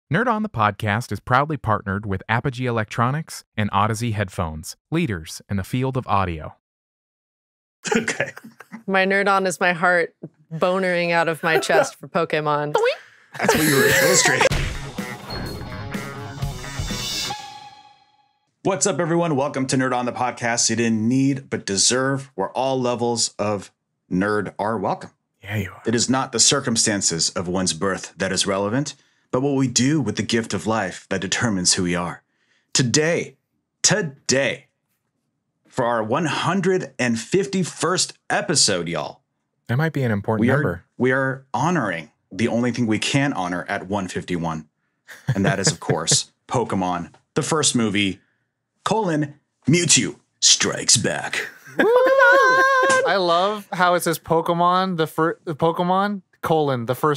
Nerd on the Podcast is proudly partnered with Apogee Electronics and Odyssey Headphones, leaders in the field of audio. Okay. My nerd on is my heart bonering out of my chest for Pokemon. That's what you were illustrating. What's up, everyone? Welcome to Nerd on the Podcast. You didn't need but deserve, where all levels of nerd are welcome. Yeah, you are. It is not the circumstances of one's birth that is relevant, but what we do with the gift of life that determines who we are. Today, for our 151st episode, y'all. That might be an important number. We are honoring the only thing we can honor at 151. And that is, of course, Pokemon, the first movie, MEWTWO Strikes Back. I love how it says Pokemon, the first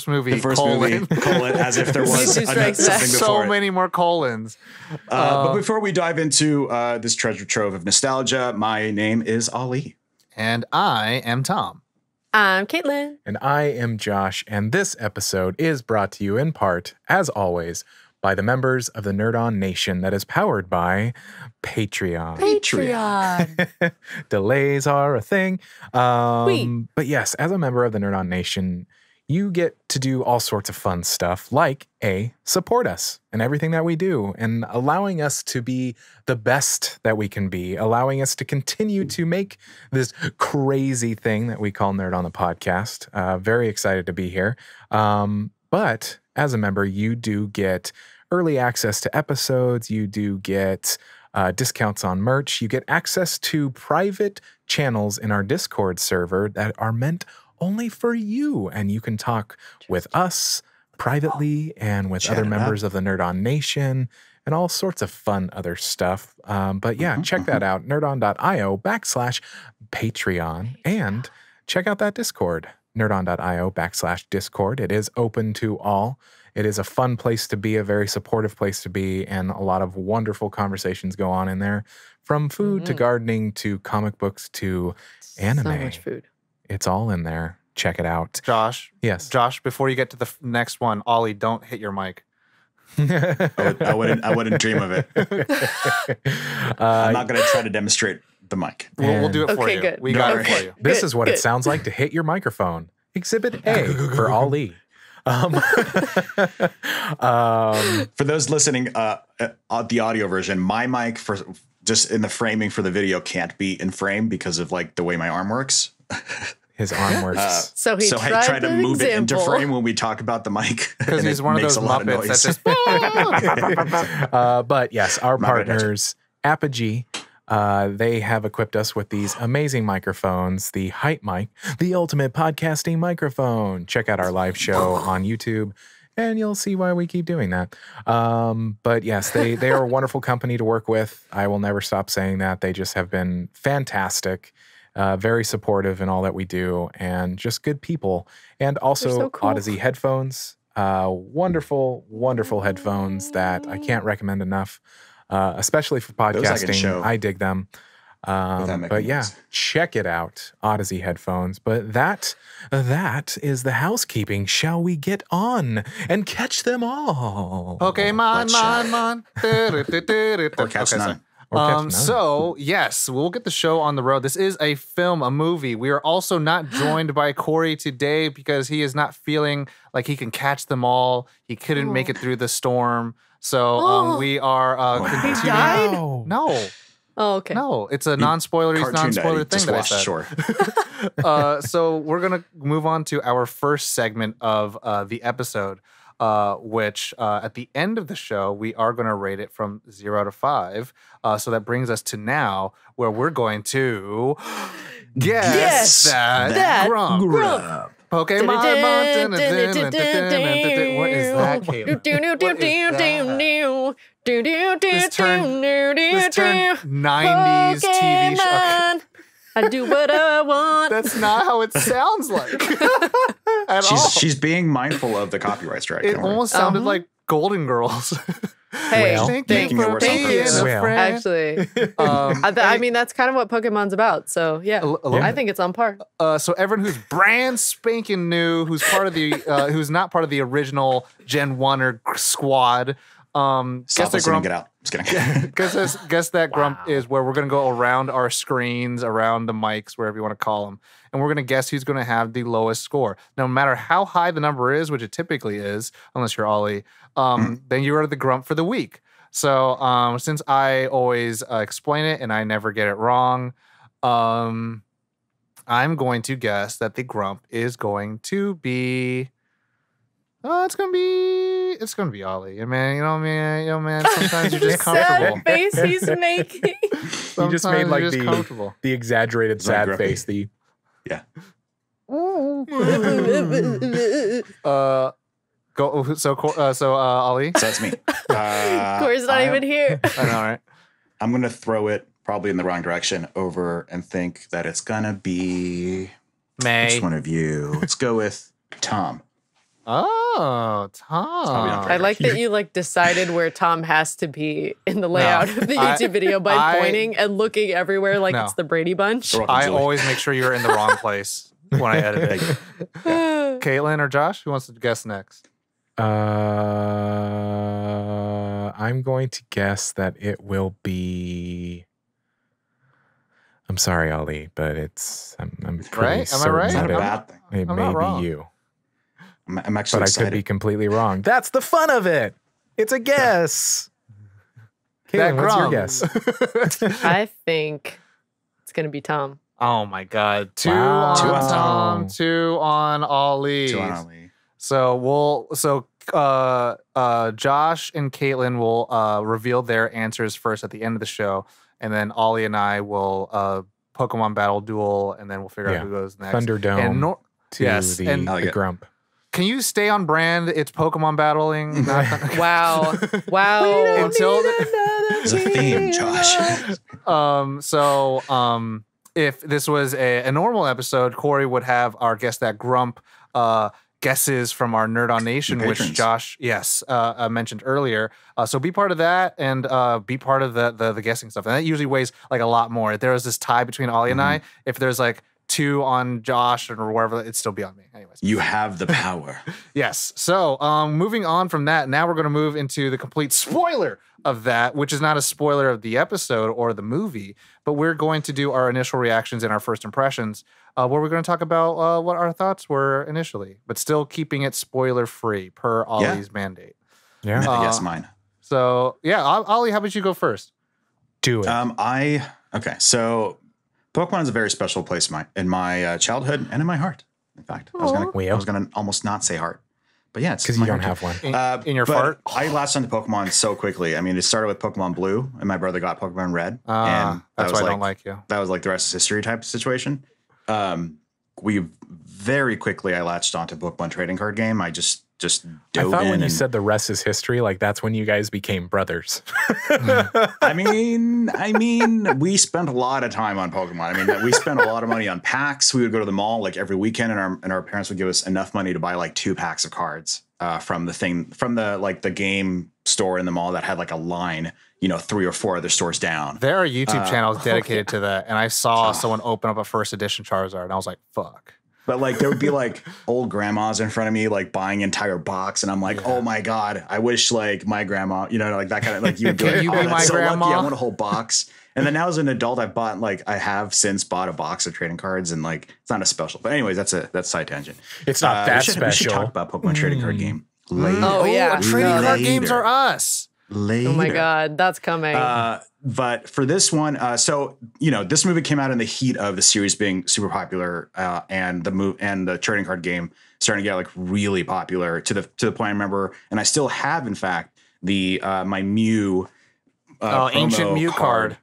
movie, the first movie, as if there was something before so many more colons. But before we dive into this treasure trove of nostalgia, my name is Ali. And I am Tom. I'm Caitlin. And I am Josh, and this episode is brought to you in part, as always, by the members of the Nerd On Nation that is powered by Patreon. Delays are a thing. But yes, as a member of the Nerd On Nation, you get to do all sorts of fun stuff like support us and everything that we do and allowing us to be the best that we can be, allowing us to continue to make this crazy thing that we call Nerd on the Podcast. Very excited to be here. But as a member, you do get early access to episodes. You do get discounts on merch. You get access to private channels in our Discord server that are meant only for you. And you can talk with us privately and with other members of the Nerd On Nation and all sorts of fun other stuff. But yeah, check that out. nerdon.io/Patreon. And check out that Discord. nerdon.io/Discord. It is open to all. It is a fun place to be, a very supportive place to be, and a lot of wonderful conversations go on in there, from food to gardening to comic books to anime. So much food. It's all in there. Check it out. Josh. Yes. Josh, before you get to the next one, Ollie, don't hit your mic. I wouldn't dream of it. I'm not going to try to demonstrate the mic. We'll do it for you. Good. We got it for you. This is what it sounds like to hit your microphone. Exhibit A for Ali. For those listening, the audio version, my mic for just in the framing for the video can't be in frame because of like the way my arm works. His arm works. So I tried to move it into frame when we talk about the mic. Because he's one of those Muppets that just... But yes, our partners, Apogee, they have equipped us with these amazing microphones, the Hype Mic, the ultimate podcasting microphone. Check out our live show on YouTube, and you'll see why we keep doing that. But yes, they are a wonderful company to work with. I will never stop saying that. They just have been fantastic, very supportive in all that we do, and just good people. And also so cool. Odyssey headphones, wonderful, wonderful headphones that I can't recommend enough. Especially for podcasting. I dig them. But yeah, check it out. Odyssey headphones. But that is the housekeeping. Shall we get on and catch them all? Pokemon, mon. Or catch none. So, yes, we'll get the show on the road. This is a film, a movie. We are also not joined by Corey today because he is not feeling like he can catch them all. He couldn't make it through the storm. So we are He died? No. Oh, okay. No, it's a non-spoiler thing that I said. Sure. So we're going to move on to our first segment of the episode, which at the end of the show, we are going to rate it from 0 to 5. So that brings us to now, where we're going to guess that grump. Pokemon. What is that, Caleb? This turned 90s TV show. I do what I want. That's not how it sounds like at all. She's being mindful of the copyright strike. It almost sounded like Golden Girls. Hey, Well, thank making it you. worse on Thank you. purpose. Well. Actually, I mean, that's kind of what Pokemon's about. So yeah, I think it's on par. So everyone who's brand spanking new, who's part of the, who's not part of the original Gen 1 or squad, Stop listening, get out. Just kidding. guess that grump is where we're going to go around our screens, around the mics, wherever you want to call them. And we're going to guess who's going to have the lowest score. No matter how high the number is, which it typically is, unless you're Ollie, then you are the grump for the week. So since I always explain it and I never get it wrong, I'm going to guess that the grump is going to be... it's gonna be Ollie. And man, man. Sometimes you're just comfortable. Sad face he's making. You just made like comfortable. the exaggerated sad grumpy. face. Yeah. Go. So Ollie. So that's me. Corey's not even here. I know, right? I'm going to throw it probably in the wrong direction over and think that it's going to be May. which one of you? Let's go with Tom. Oh, Tom. I like that you decided where Tom has to be in the layout of the YouTube video by pointing and looking everywhere like it's the Brady Bunch. I always make sure you're in the wrong place when I edit it. Caitlin or Josh, who wants to guess next? I'm going to guess that it will be. I'm sorry, Ollie, but I'm pretty right? Am I right? It's not a certain bad thing. that it I'm may not wrong. be you. I'm actually But I excited. could be completely wrong. That's the fun of it. It's a guess. That Caitlin, what's your grump. guess? I think it's going to be Tom. Oh my God. Two Wow. on Two on Tom, Tom. 2 on Ollie. Two on Ollie. So Josh and Caitlin will reveal their answers first at the end of the show, and then Ollie and I will Pokemon Battle Duel, and then we'll figure out who goes next. Thunderdome And to yes, the, and- the grump. Can you stay on brand? It's Pokemon battling. Not Wow. Wow. Until There's a theme, Josh. If this was a normal episode, Corey would have our Guess That Grump guesses from our Nerd on Nation, which patrons. Josh, mentioned earlier. So be part of that and be part of the guessing stuff. And that usually weighs a lot more. If there was this tie between Ollie and I, if there's 2 on Josh or wherever, it'd still be on me. Anyways. You have the power. Yes. So moving on from that, now we're going to move into the complete spoiler of that, which is not a spoiler of the episode or the movie, but we're going to do our initial reactions and our first impressions, where we're going to talk about what our thoughts were initially, but still keeping it spoiler free per Ollie's mandate. Yeah. Yes, mine. So yeah, Ollie, how about you go first? Do it. Okay, so Pokemon is a very special place in my childhood and in my heart. In fact, I was gonna almost not say heart, but yeah, it's Because you don't have one. In your but fart? I latched onto Pokemon so quickly. I mean, it started with Pokemon Blue, and my brother got Pokemon Red, and That's why I don't like you. that was the rest is history type of situation. We very quickly I latched onto Pokemon trading card game. I just I dove thought in when you and- said the rest is history, that's when you guys became brothers. I mean, we spent a lot of time on Pokemon. I mean, we spent a lot of money on packs. We would go to the mall every weekend, and our parents would give us enough money to buy 2 packs of cards from the game store in the mall that had a line, 3 or 4 other stores down. There are YouTube channels dedicated to that, and I saw someone open up a first edition Charizard, and I was like, "Fuck!" But there would be old grandmas in front of me buying entire box, and I'm like, oh my god, I wish my grandma, that kind of you would be Can you be that's my so grandma? lucky. I want a whole box. And then now as an adult, I've bought I have since bought a box of trading cards, and it's not a special. But anyways, that's side tangent. It's not that We should special. talk about Pokemon trading card game later. Oh, yeah. Trading card Later. games are us. Later. Oh my God, that's coming. But for this one, this movie came out in the heat of the series being super popular, and the trading card game starting to get really popular to the point I remember, and I still have, in fact, the my Mew. Ancient promo Mew card.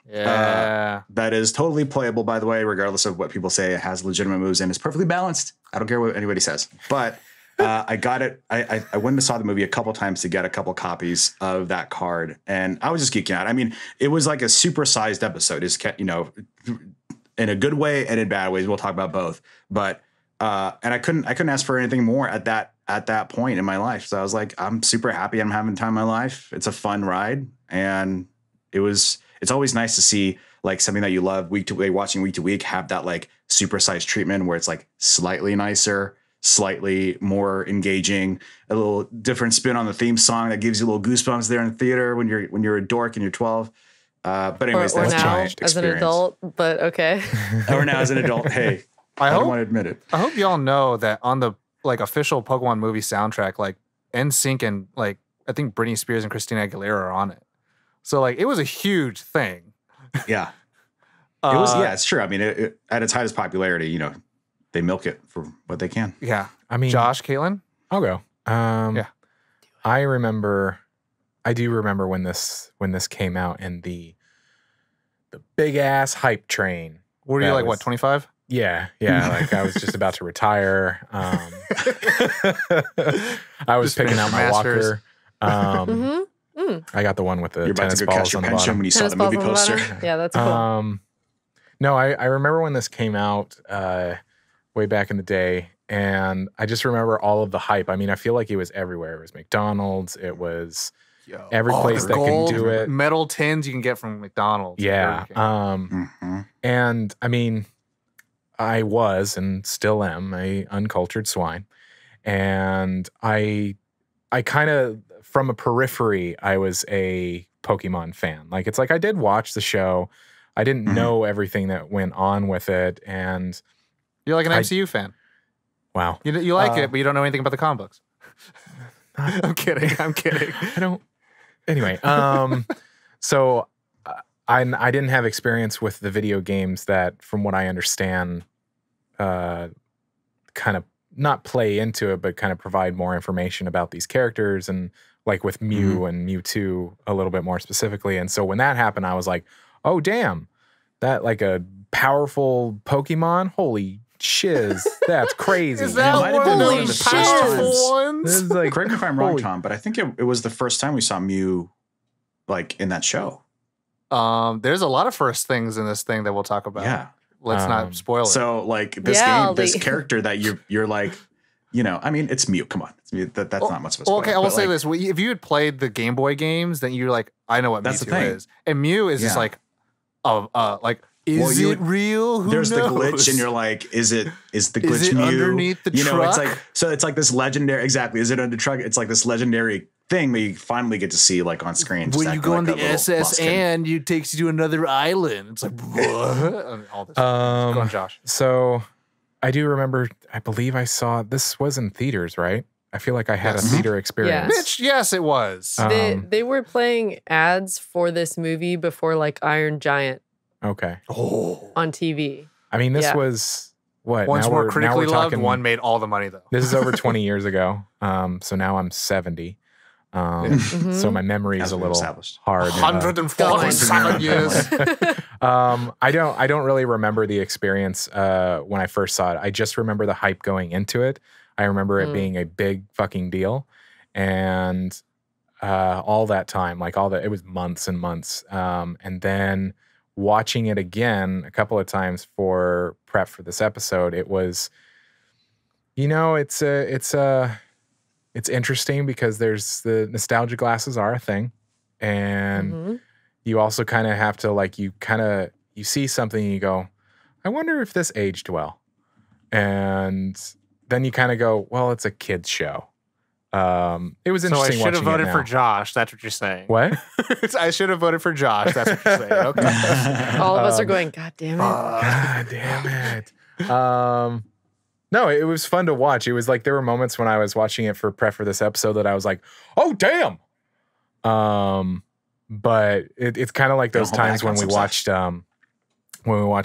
Yeah. That is totally playable, by the way, regardless of what people say. It has legitimate moves and it's perfectly balanced. I don't care what anybody says, but. I got it. I went and saw the movie a couple times to get a couple copies of that card, and I was just geeking out. I mean, it was a supersized episode. It's in a good way and in bad ways. We'll talk about both. But and I couldn't ask for anything more at at that point in my life. So I was like, I'm super happy I'm having time in my life. It's a fun ride. And it's always nice to see like something that you love week to week, watching week to week, have that like supersized treatment where it's like slightly nicer, slightly more engaging, a little different spin on the theme song that gives you little goosebumps there in the theater when you're a dork and you're 12. But anyways, or that's now my as experience. an adult, but okay. Or now as an adult, hey, I don't want to admit it. I hope y'all know that on the like official Pokemon movie soundtrack, like NSYNC and like I think Britney Spears and Christina Aguilera are on it. So like it was a huge thing. Yeah. It was, yeah, it's true. I mean, at its highest popularity, you know, they milk it for what they can. Yeah. I mean, Josh, Caitlin? I'll go. Yeah. I do remember when this came out and the big ass hype train. Were you like, what, 25? Yeah. Like I was just about to retire. I was picking out my walker. I got the one with the You're about tennis to go balls cash your on the pension bottom. when you saw the movie poster. Yeah, that's cool. No, I remember when this came out way back in the day, and I just remember all of the hype. I mean, I feel like it was everywhere. It was McDonald's. It was every place that can do it. Metal tins you can get from McDonald's. Yeah. And I mean, I was and still am a uncultured swine, and I kind of from a periphery, I was a Pokemon fan. Like it's like I did watch the show. I didn't know everything that went on with it, and you're like an MCU fan. Wow, you like it, but you don't know anything about the comic books. I'm kidding. I don't. Anyway, so I didn't have experience with the video games that, from what I understand, kind of not play into it, but kind of provide more information about these characters, and like with Mew and Mewtwo a little bit more specifically. And so when that happened, I was like, oh damn, that like a powerful Pokemon, holy shiz, that's crazy. Is that might have been one of the first powerful ones? Like, correct me if I'm wrong, Tom, but I think it was the first time we saw Mew like in that show. There's a lot of first things in this thing that we'll talk about. Yeah. Let's not spoil it. So like this game, this character that you're like, you know, I mean, it's Mew. Come on, it's Mew. That's not much of a spoiler. Okay, I will say this: if you had played the Game Boy games, then you're like, I know what Mewtwo is, and Mew is just like, is it real? Who there's knows? the glitch, and you're like, is the glitch Mew underneath the truck? It's like this legendary. Exactly, is it under truck? It's like this legendary thing that you finally get to see like on screen. When you go on the SS and it takes you to another island. It's like what? All this. Go on, Josh. So I do remember. I believe I saw this was in theaters, right? I feel like I had a theater experience. Bitch, yes, it was. They were playing ads for this movie before like Iron Giant. Okay. On TV. I mean, this was what? One's now more we're critically loved. talking, One made all the money though. This is over 20 years ago. So now I'm 70. So my memory is a little hard. 147 years. I don't really remember the experience when I first saw it. I just remember the hype going into it. I remember it being a big fucking deal, and all that time, it was months and months, and then watching it again a couple of times for prep for this episode, it was, you know, it's interesting because there's the nostalgia glasses are a thing, and you also kind of have to you see something and you go, I wonder if this aged well, and then you kind of go, well, it's a kid's show. It was interesting. So I should have voted for Josh. That's what you're saying. What? I should have voted for Josh. That's what you're saying. Okay. All of us are going, God damn it. God damn it. No, it was fun to watch. It was like there were moments when I was watching it for prep for this episode that I was like, oh damn. But it's kind of like those times when we watched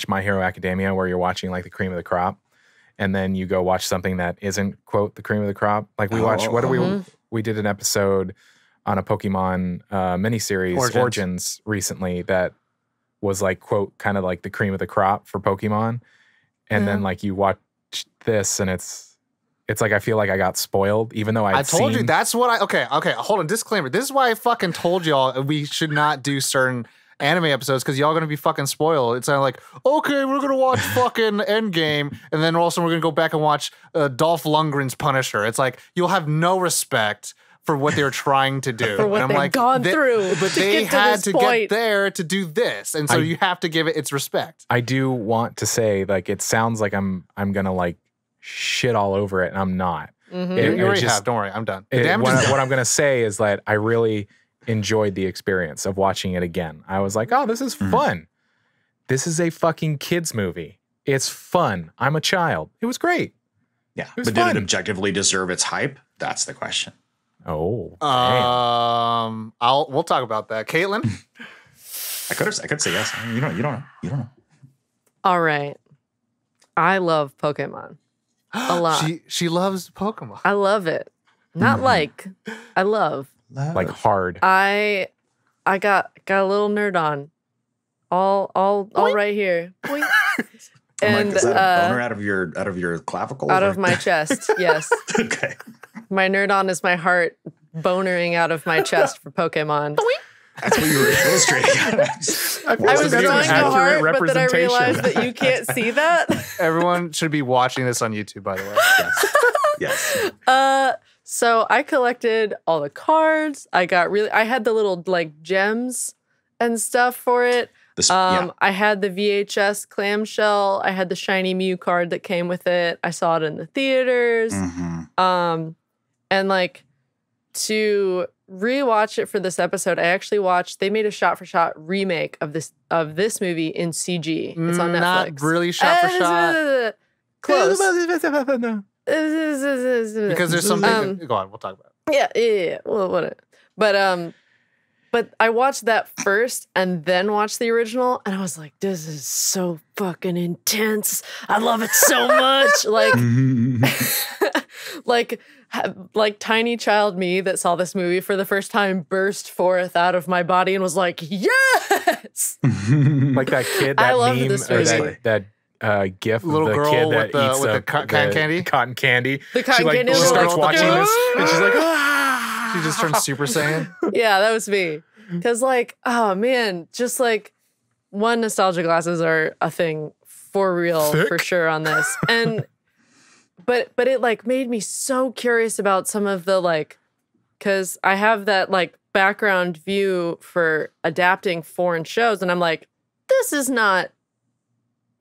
My Hero Academia, where you're watching like the cream of the crop, and then you go watch something that isn't, quote, the cream of the crop. Like we watched, we did an episode on a Pokemon miniseries, Origins, recently that was like, quote, kind of like the cream of the crop for Pokemon. And then like you watch this and it's like, I feel like I got spoiled, even though I told you that's what okay, hold on, disclaimer. This is why I fucking told y'all we should not do certain anime episodes because y'all gonna be fucking spoiled. It's not like, okay, we're gonna watch fucking Endgame, and then also we're gonna go back and watch Dolph Lundgren's Punisher. It's like you'll have no respect for what they're trying to do. For what and I'm they've like, gone through. But to they get to had this to point. get there to do this. And so you have to give it its respect. I do want to say, like, it sounds like I'm gonna like shit all over it, and I'm not. Mm-hmm. You already have. Don't worry, I'm done. What I'm gonna say is that I really enjoyed the experience of watching it again. I was like, oh, this is fun. This is a fucking kids movie. It's fun. I'm a child. It was great. Yeah, was but fun. did it objectively deserve its hype? That's the question. Oh, damn. We'll talk about that. Caitlin? I could say yes. You don't know. All right. I love Pokemon a lot. She loves Pokemon. I love it. Not like, I love. Like hard. I got a little nerd on. All right here. Boing. And is that a boner out of your clavicle? Out of my chest, yes. Okay. My nerd on is my heart bonering out of my chest for Pokemon. That's what you were illustrating. I was drawing the heart, but then I realized that you can't see that. Everyone should be watching this on YouTube, by the way. Yes. So I collected all the cards. I had the little like gems and stuff for it. I had the VHS clamshell. I had the shiny Mew card that came with it. I saw it in the theaters. Mm-hmm. And like to rewatch it for this episode, I actually watched. They made a shot-for-shot remake of this movie in CG. It's on Netflix. Not really shot-for-shot. Close. Because there's something. Go on, we'll talk about it. Yeah. Well, whatever. But I watched that first and then watched the original, and I was like, this is so fucking intense. I love it so much. Like tiny child me that saw this movie for the first time burst forth out of my body and was like, yes! Like that kid, that I loved meme, this or movie. that gif Little of the girl kid with that eats with the cotton candy? Cotton candy. The cotton candy She little starts girl. watching this, and she's like, ah! She just turned Super Saiyan. Yeah, that was me. Because like, oh man, just like nostalgia glasses are a thing for real, for sure on this. And but it like made me so curious about some of the like, because I have that like background view for adapting foreign shows, and I'm like, this is not.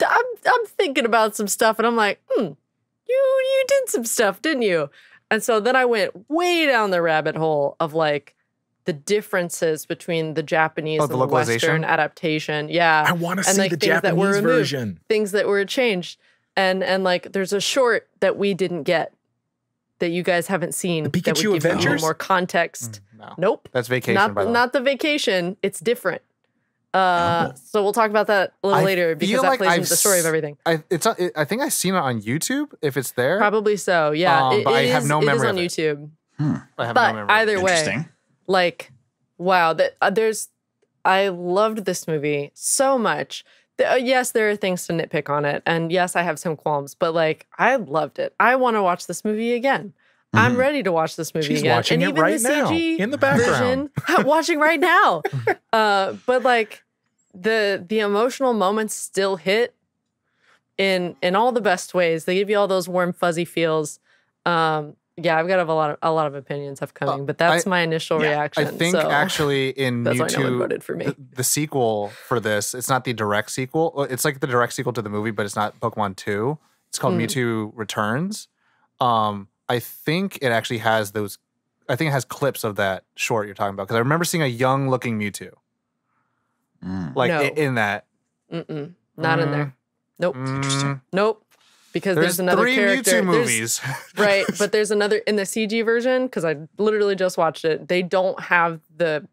I'm thinking about some stuff, and I'm like, you did some stuff, didn't you? And so then I went way down the rabbit hole of like the differences between the Japanese and the Western adaptation. Yeah. I want to and see like the things that were Japanese removed, version. things that were changed. And like there's a short that we didn't get that you guys haven't seen The that Pikachu would give you a little Adventures? more context. No. Nope. That's Vacation, by the way. Not the Vacation. It's different. So we'll talk about that a little later because that plays into the story of everything. I think I've seen it on YouTube if it's there. Probably so. Yeah. But I have no memory on of it. YouTube. I have But no memory. either way, Interesting. like, wow, I loved this movie so much. Yes, there are things to nitpick on it, and yes, I have some qualms, but like, I loved it. I want to watch this movie again. I'm ready to watch this movie She's again. watching and it even right the now CG in the background. version, watching right now. But like, the emotional moments still hit in all the best ways. They give you all those warm, fuzzy feels. Yeah, I've got a lot of opinions upcoming, but that's my initial reaction. I think actually in that's why no one Mewtwo, voted for me. the sequel for this, it's not the direct sequel. Well, it's like the direct sequel to the movie, but it's not Pokemon 2. It's called Mewtwo Returns. I think it actually has those. I think it has clips of that short you're talking about because I remember seeing a young looking Mewtwo, like No. in that. Not in there. Nope. Interesting. Nope. Because there's another 3 character. Mewtwo movies. Right, but there's another in the CG version because I literally just watched it. They don't have the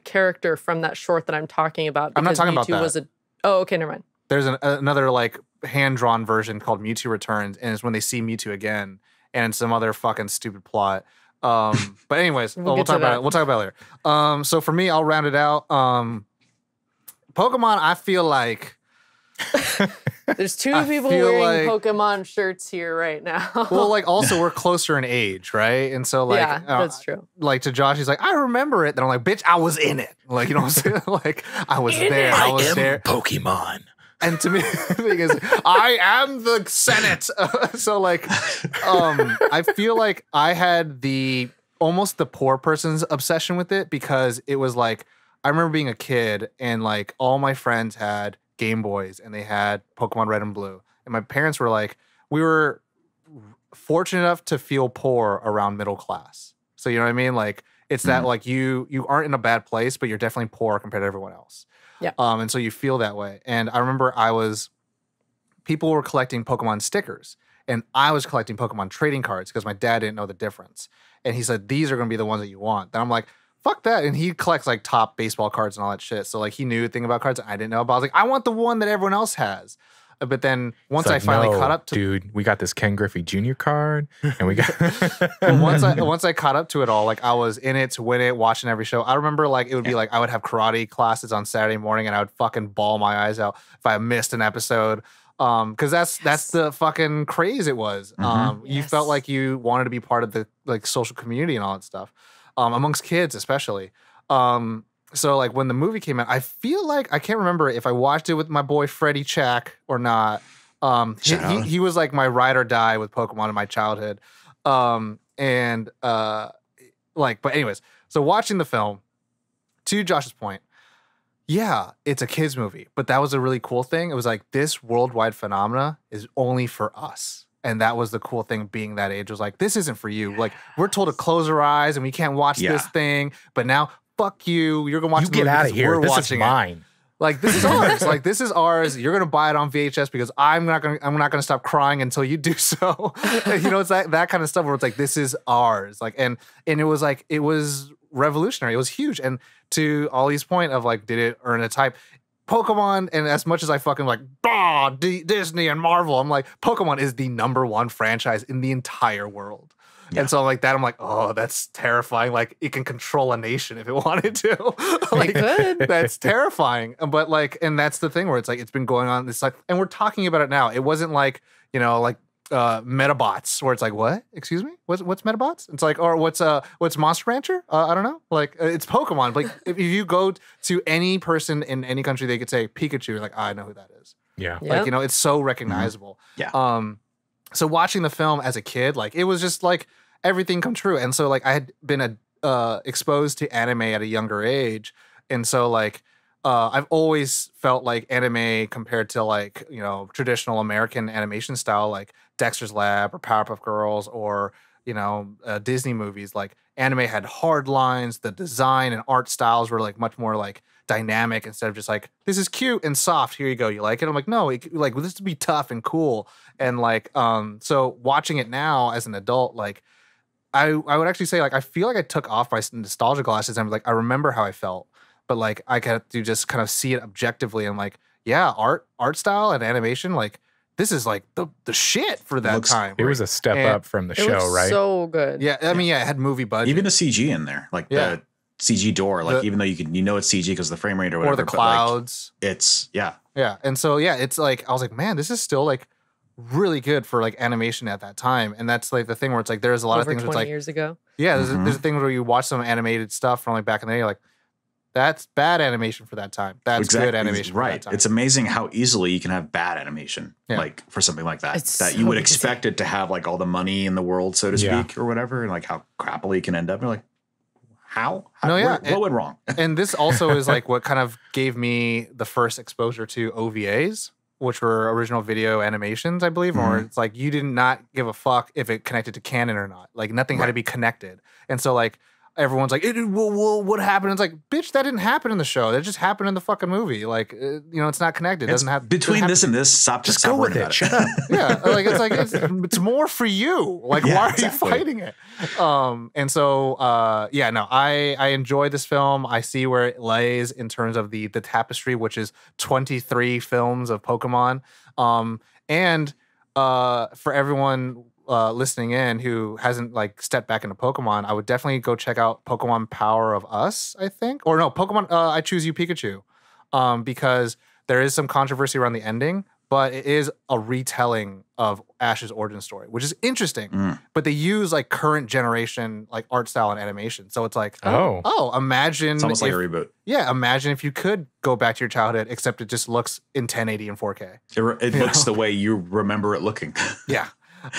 character from that short that I'm talking about. I'm not talking Mewtwo about was that. Oh, okay, never mind. There's another like hand drawn version called Mewtwo Returns, and it's when they see Mewtwo again, and some other fucking stupid plot. But anyways, we'll talk about it. We'll talk about it later. So for me, I'll round it out. Pokemon, I feel like There's two I people feel wearing like- Pokemon shirts here right now. Well, like also we're closer in age, right? And so like yeah, that's true. like to Josh, he's like, I remember it. Then I'm like, bitch, I was in it. Like, you know what I'm saying? Like I was there. I was there. Pokemon. And to me, the thing is, I am the Senate. So like, I feel like I had almost the poor person's obsession with it because it was like, I remember being a kid and like all my friends had Game Boys and they had Pokemon Red and Blue. And my parents were like, we were fortunate enough to feel poor around middle class. So you know what I mean? Like it's that like you aren't in a bad place, but you're definitely poor compared to everyone else. Yeah. And so you feel that way. And I remember people were collecting Pokemon stickers and I was collecting Pokemon trading cards because my dad didn't know the difference. And he said, these are going to be the ones that you want. Then I'm like, fuck that. And he collects like top baseball cards and all that shit. So like he knew a thing about cards I didn't know about. I was like, I want the one that everyone else has. But then once I finally caught up to dude, we got this Ken Griffey Jr. card, and we got once I caught up to it all, like I was in it to win it, watching every show. I remember like it would be like I would have karate classes on Saturday morning, and I would fucking bawl my eyes out if I missed an episode. Because that's the fucking craze it was. You felt like you wanted to be part of the like social community and all that stuff, amongst kids especially. So like when the movie came out, I feel like I can't remember if I watched it with my boy Freddie Chack or not. He was like my ride or die with Pokemon in my childhood. But anyways, so watching the film, to Josh's point, yeah, it's a kids movie, but that was a really cool thing. It was like this worldwide phenomena is only for us. And that was the cool thing being that age. It was like, this isn't for you. Like we're told to close our eyes and we can't watch this thing, but now fuck you. You're gonna watch. You get out of here. This is mine. Like this is ours. Like this is ours. You're gonna buy it on VHS because I'm not gonna stop crying until you do so. You know, it's that kind of stuff where it's like this is ours. Like and it was revolutionary. It was huge. And to Ollie's point of like, did it earn a type? Pokemon, and as much as I fucking like Disney and Marvel, I'm like Pokemon is the #1 franchise in the entire world. Yeah. And so like that, I'm like, oh, that's terrifying. Like it can control a nation if it wanted to. Like that's terrifying. But like, and that's the thing where it's like it's been going on. It's like, and we're talking about it now. It wasn't like, you know, like Metabots, where it's like, what? Excuse me? What's Metabots? It's like, or what's Monster Rancher? I don't know. Like it's Pokemon. Like if you go to any person in any country, they could say Pikachu. You're like, I know who that is. Yeah. Like, you know, it's so recognizable. Yeah. So watching the film as a kid, like it was just like everything come true. And so like I had been exposed to anime at a younger age. And so like I've always felt like anime compared to like, you know, traditional American animation style, like Dexter's Lab or Powerpuff Girls or, you know, Disney movies, like anime had hard lines. The design and art styles were like much more like dynamic instead of just like, this is cute and soft. Here you go. You like it? I'm like, no, like this would be tough and cool. And like, so watching it now as an adult, like I would actually say like, I feel like I took off my nostalgia glasses and like, I remember how I felt, but like I got to just kind of see it objectively and like, yeah, art style and animation, like this is like the shit for that time. It was a step up from the show, right? So good. Yeah. I mean, yeah, it had movie budget. Even the CG in there, like the CG door, like even though you know it's CG because the frame rate or whatever, or the clouds. But like, it's yeah. And so it's like I was like, man, this is still like really good for like animation at that time. And that's like the thing where it's like there's a lot of things where it's like years ago. Yeah, there's things where you watch some animated stuff from like back in the day, you're like, that's bad animation for that time. That's good animation for that time. It's amazing how easily you can have bad animation, like for something like that. It's that so you would easy. expect it to have like all the money in the world, so to speak, or whatever, and like how crappily it can end up. You're like, how? What went wrong? And this also is like what kind of gave me the first exposure to OVAs, which were original video animations, I believe, or it's like you did not give a fuck if it connected to canon or not. Like nothing had to be connected. And so like everyone's like, what happened? It's like, bitch, that didn't happen in the show. That just happened in the fucking movie. Like, you know, it's not connected. It doesn't have between this and this. Stop with it. Shut up. Yeah, like it's more for you. Like, why are you fighting it? And so I enjoy this film. I see where it lays in terms of the tapestry, which is 23 films of Pokemon. And for everyone listening in who hasn't like stepped back into Pokemon, I would definitely go check out Pokemon Power of Us, I think. Or no, Pokemon I Choose You Pikachu. Because there is some controversy around the ending, but it is a retelling of Ash's origin story, which is interesting. But they use like current generation like art style and animation. So it's like, imagine It's almost like a reboot. Yeah, imagine if you could go back to your childhood, except it just looks in 1080 and 4K. It looks the way you remember it looking. Yeah.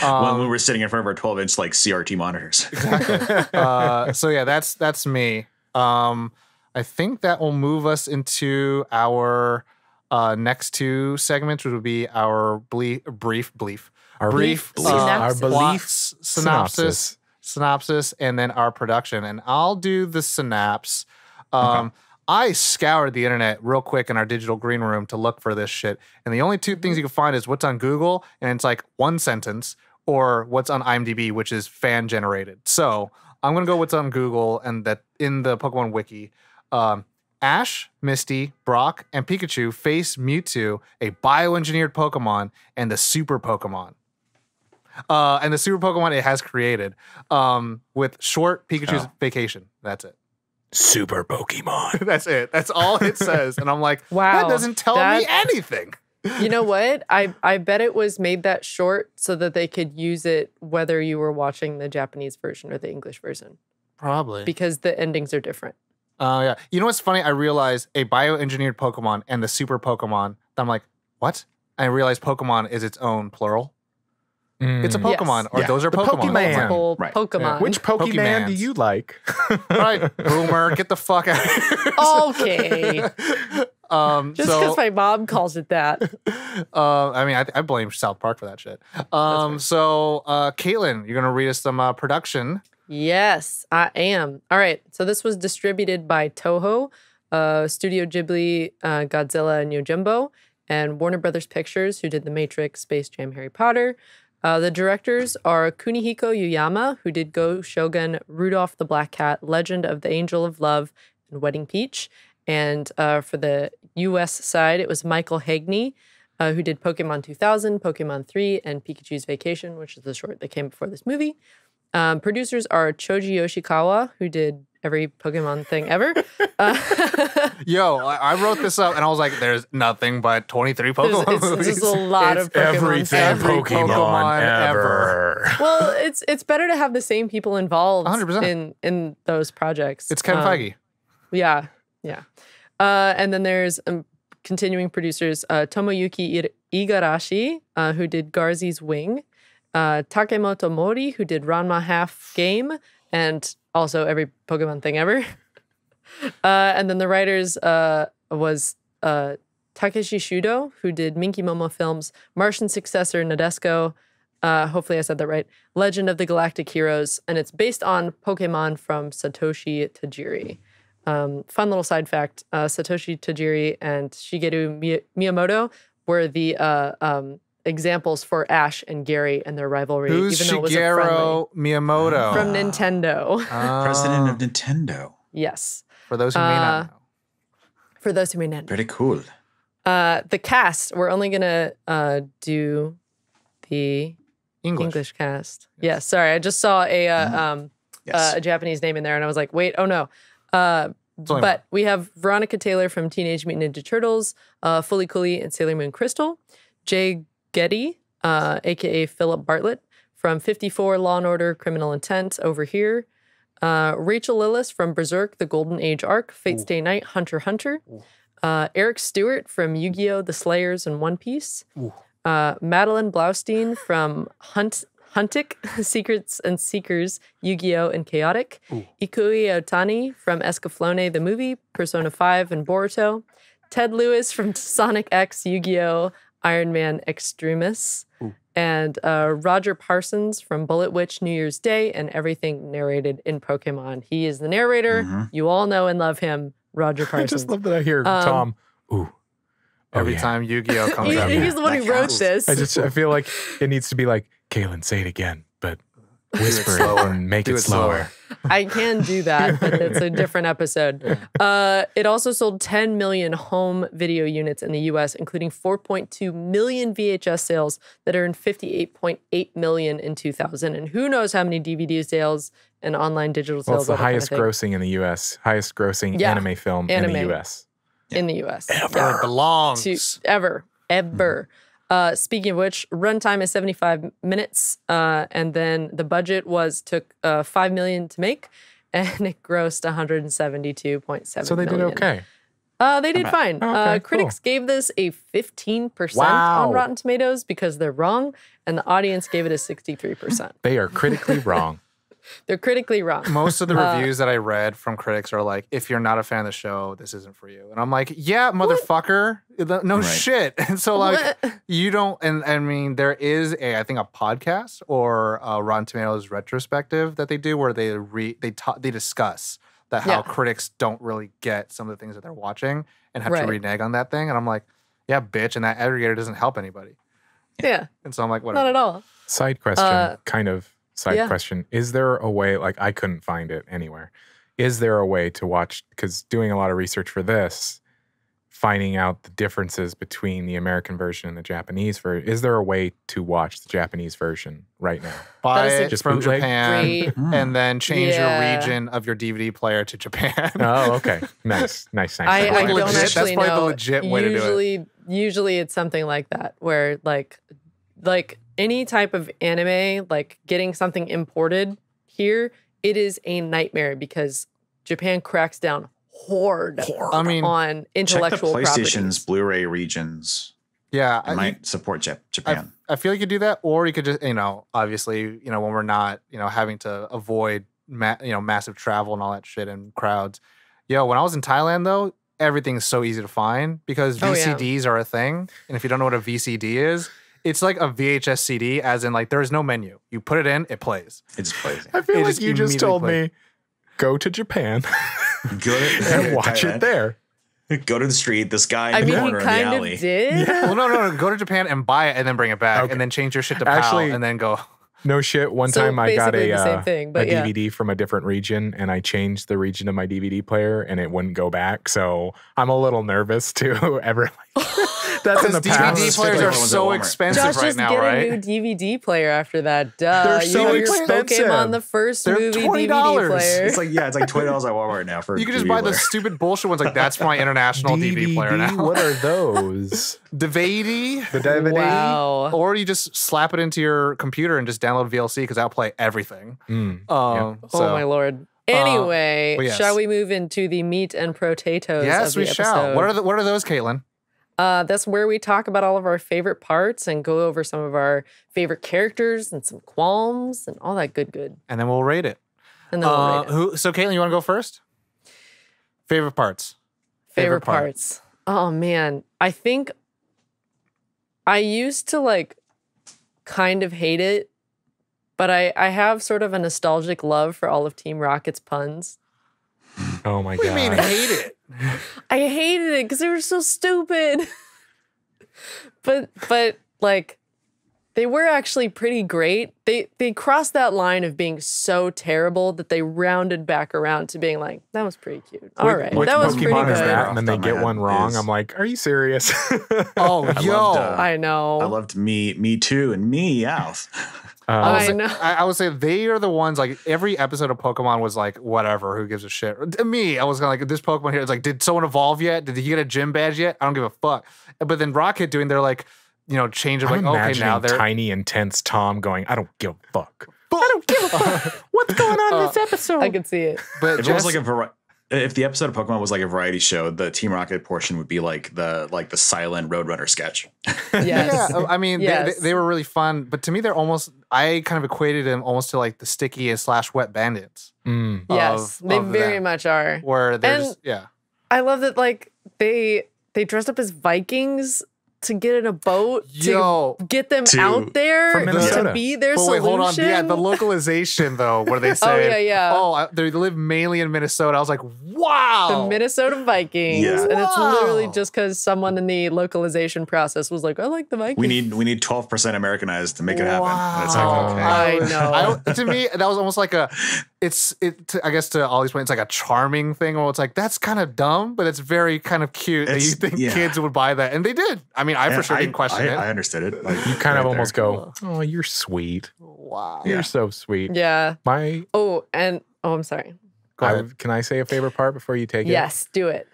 When we were sitting in front of our 12-inch like CRT monitors. Exactly. So yeah, that's me. I think that will move us into our next two segments, which would be our brief synopsis, and then our production. And I'll do the synapse. I scoured the internet real quick in our digital green room to look for this shit. And the only two things you can find is what's on Google, and it's like one sentence, or what's on IMDb, which is fan generated. So I'm going to go what's on Google, and that in the Pokemon wiki. Ash, Misty, Brock, and Pikachu face Mewtwo, a bioengineered Pokemon, and the Super Pokemon. And the Super Pokemon it has created with short Pikachu's vacation. That's it. Super Pokemon. That's it. That's all it says. And I'm like, wow, that doesn't tell me anything. You know what? I bet it was made that short so that they could use it whether you were watching the Japanese version or the English version. Probably. Because the endings are different. Yeah. You know what's funny? I realized a bioengineered Pokemon and the Super Pokemon. I'm like, what? I realized Pokemon is its own plural. It's a Pokemon, yes. or those are Pokemon. Multiple Right. Pokemon. Yeah. Which Pokemon do you like? Right, Boomer, get the fuck out of here. Okay. Just because my mom calls it that. I mean, I blame South Park for that shit. So, Caitlin, you're going to read us some production. Yes, I am. All right. So this was distributed by Toho, Studio Ghibli, Godzilla, and Yojimbo, and Warner Brothers Pictures, who did The Matrix, Space Jam, Harry Potter. The directors are Kunihiko Yuyama, who did Go Shogun, Rudolph the Black Cat, Legend of the Angel of Love, and Wedding Peach. And for the U.S. side, it was Michael Hagney, who did Pokemon 2000, Pokemon 3, and Pikachu's Vacation, which is the short that came before this movie. Producers are Choji Yoshikawa, who did every Pokemon thing ever. Yo, I wrote this up and I was like, there's nothing but 23 Pokemon movies. It's just a lot of Pokemon. Every Pokemon ever. Well, it's better to have the same people involved 100%. in those projects. It's Kevin Feige. Yeah. And then there's continuing producers, Tomoyuki Igarashi, who did Garzy's Wing, Takemoto Mori, who did Ranma Half Game, and also every Pokemon thing ever. And then the writers was Takeshi Shudo, who did Minky Momo Films, Martian Successor Nadesco, hopefully I said that right, Legend of the Galactic Heroes, and it's based on Pokemon from Satoshi Tajiri. Fun little side fact, Satoshi Tajiri and Shigeru Miyamoto were the examples for Ash and Gary and their rivalry. Who's even though it was Shigeru Miyamoto? from Nintendo. President of Nintendo. Yes. For those who may not know. For those who may not know. Very cool. The cast, we're only going to do the English cast. Yes, sorry. I just saw a Japanese name in there and I was like, wait, oh no. But we have Veronica Taylor from Teenage Mutant Ninja Turtles, Fully Cooley and Sailor Moon Crystal, Jay Getty, a.k.a. Philip Bartlett, from 54, Law & Order, Criminal Intent, Over Here, Rachel Lillis from Berserk, The Golden Age Arc, Fate Stay Night, Hunter x Hunter, Eric Stewart from Yu-Gi-Oh! The Slayers and One Piece, Madeline Blaustein from Huntic, Secrets and Seekers, Yu-Gi-Oh! And Chaotic, Ikui Otani from Escaflowne, the movie, Persona 5 and Boruto, Ted Lewis from Sonic X, Yu-Gi-Oh!, Iron Man Extremis, and Roger Parsons from Bullet Witch, New Year's Day, and everything narrated in Pokemon. He is the narrator. You all know and love him, Roger Parsons. I just love that I hear Tom, ooh. Every time Yu-Gi-Oh! comes out. He's the one who wrote this. I feel like it needs to be like, Kaylin, say it again, but whisper it and make it slower. I can do that, but it's a different episode. It also sold 10 million home video units in the US, including 4.2 million VHS sales that earned 58.8 million in 2000. And who knows how many DVD sales and online digital sales. Well, it's the highest grossing in the US, highest grossing anime film in the US. In the US. Ever. Where it belongs. Ever. Speaking of which, runtime is 75 minutes, and then the budget took $5 million to make, and it grossed 172.7. So they did okay. They did fine. Okay, Critics gave this a 15% Wow. on Rotten Tomatoes because they're wrong, and the audience gave it a 63%. They are critically wrong. They're critically wrong. Most of the reviews that I read from critics are like, if you're not a fan of the show, this isn't for you. And I'm like, yeah, motherfucker. No shit. And so like, you don't, and I mean, there is I think a podcast or a Rotten Tomatoes retrospective that they do where they discuss that how critics don't really get some of the things that they're watching and have to renege on that thing. And I'm like, yeah, bitch. And that aggregator doesn't help anybody. Yeah. And so I'm like, whatever. Not at all. Side question, question. Is there a way, like I couldn't find it anywhere. Is there a way to watch, because doing a lot of research for this, finding out the differences between the American version and the Japanese version, is there a way to watch the Japanese version right now? Buy That is it just from bootleg? Japan and then change your Yeah. region of your DVD player to Japan. Oh, okay. Nice. I Like don't legit, that's actually probably the know. legit way to do it. Usually it's something like that where like any type of anime, like getting something imported here, it is a nightmare because Japan cracks down hard I mean, on Check the intellectual PlayStation's properties. Blu-ray regions. yeah, It might support Japan. I feel you could do that, or you could just, obviously, when we're not, having to avoid, massive travel and all that shit and crowds. When I was in Thailand, though, everything's so easy to find because VCDs are a thing. And if you don't know what a VCD is, it's like a VHS CD, as in, like, there's no menu. You put it in, it plays. It just plays. I feel It like just you just told immediately me, go to Japan Go and watch it there. Go to the street. This guy I in the mean, he corner in the kind alley. of did. Well, no. Go to Japan and buy it and then bring it back Okay. and then change your shit to PAL Actually- and then go. No shit. One So time I got basically a the same thing, but yeah. DVD from a different region and I changed the region of my DVD player and it wouldn't go back. So I'm a little nervous to ever. That's in the Because past. DVD players Stick are with the so ones at Walmart. expensive Josh, right just now, get right? a new DVD player after that. Duh. They're You so have your expensive. Pokemon, the first They're movie $20. DVD player. It's like it's like $20 at Walmart now for. You can just DVD buy the player. stupid bullshit ones. Like, that's my international DVD player now. What are those? DVD? The DVD? Wow. Or you just slap it into your computer and just download VLC because that'll play everything. Oh my lord. Anyway, well, yes. shall we move into the meat and potatoes of Yes, the we shall. episode? What are those, Caitlin? That's where we talk about all of our favorite parts and go over some of our favorite characters and some qualms and all that good. And then we'll rate it. And then we'll rate it. So, Caitlin, you want to go first? Favorite parts. Favorite part. parts. Oh man, I think I used to like kind of hate it, but I have sort of a nostalgic love for all of Team Rocket's puns. Oh my What do god. you mean hate it? I hated it because they were so stupid. but like they were actually pretty great. They crossed that line of being so terrible that they rounded back around to being like, that was pretty cute. All right. which That was pretty Pokemon is good. that, and then they Off the top of get my one head wrong. is- I'm like, are you serious? Oh, loved, I know. I loved Me Too and Meowth. I know. I would say they are the ones, like, every episode of Pokemon was like, whatever, who gives a shit? To me, I was kind of like, this Pokemon here, it's like, did someone evolve yet? Did he get a gym badge yet? I don't give a fuck. But then Rocket doing, they're like, change it, I'm like, okay, imagining now they're. tiny, intense Tom going, I don't give a fuck. I don't give a fuck. What's going on in this episode? I could see it. But If it was like if the episode of Pokemon was like a variety show, the Team Rocket portion would be like the silent Roadrunner sketch. Yes. Yeah, I mean, Yes. they were really fun, but to me, they're almost, I kind of equated them almost to like the sticky and / wet bandits. Yes. of They very them, much are. Where they're And- just, yeah. I love that like they dressed up as Vikings to get in a boat Yo. to get them To- out there From Minnesota. to be their But solution. wait, hold on. Yeah, the localization though, where they say, yeah. they live mainly in Minnesota. I was like, wow. The Minnesota Vikings. Yeah. And it's Wow. literally just because someone in the localization process was like, I like the Vikings. We need 12% Americanized to make it happen. And it's like, Wow. okay. I know. To me, that was almost like I guess to Ollie's point, it's like a charming thing where it's like, that's kind of dumb, but it's very kind of cute that you think yeah. kids would buy that. And they did. I mean, I for sure didn't question it. I understood it. Like, You kind of right almost there. go, oh, you're sweet. Wow. You're so sweet. Yeah. I'm sorry. Go ahead. Can I say a favorite part before you take it? Yes, do it.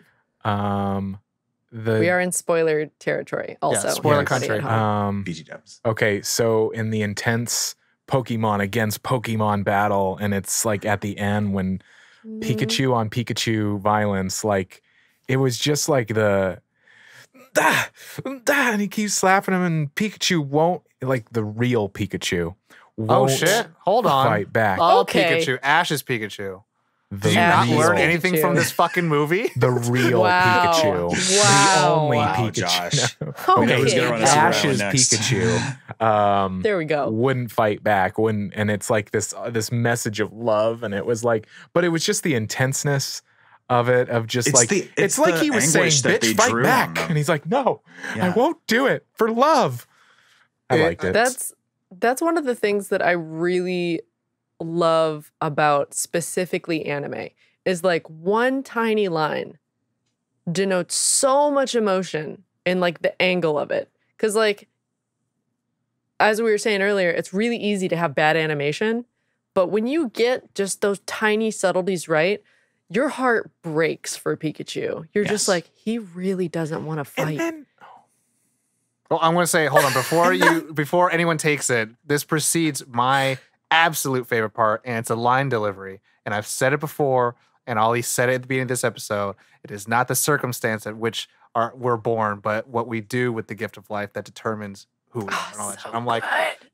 We are in spoiler territory also. Yeah, spoiler everybody country. at home. PG dubs. Okay, so in the intense Pokemon against Pokemon battle, and it's like at the end when Pikachu on Pikachu violence, like it was just like the and he keeps slapping him, and Pikachu won't, like the real Pikachu won't Oh shit! Hold on. fight back. Oh, Okay. Pikachu. Ash's Pikachu. The Did you not Ash's learn Pikachu. anything from this fucking movie? The real Wow. Pikachu. Wow. The only Wow, Pikachu. Josh. No. We know who's Okay. gonna run us around Ash's next. Pikachu There we go. wouldn't fight back, wouldn't, and it's like this message of love, and it was like, but it was just the intenseness of it, of just It's like the- it's it's like the he was saying, anguish that they "Bitch, fight drew on back," them. and he's like, "No, I Yeah. won't do it for love." I liked it. That's one of the things that I really love about specifically anime is like one tiny line denotes so much emotion in like the angle of it. Cause like, as we were saying earlier, it's really easy to have bad animation, but when you get just those tiny subtleties right, your heart breaks for Pikachu. You're just Yes. like, he really doesn't want to fight. And then Well, I'm going to say, hold on, before anyone takes it, this precedes my absolute favorite part, and it's a line delivery. And I've said it before, and Ollie said it at the beginning of this episode. It is not the circumstance at which we're born, but what we do with the gift of life that determines who we are. And all that shit. I'm like,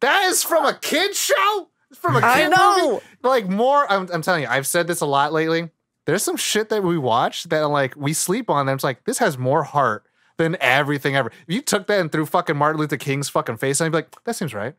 that is from a kid show? It's from a kid I know. movie? Like I'm telling you, I've said this a lot lately. There's some shit that we watch that like we sleep on, and it's like, this has more heart than everything ever. If you took that and threw fucking Martin Luther King's fucking face, I'd be like, that seems right.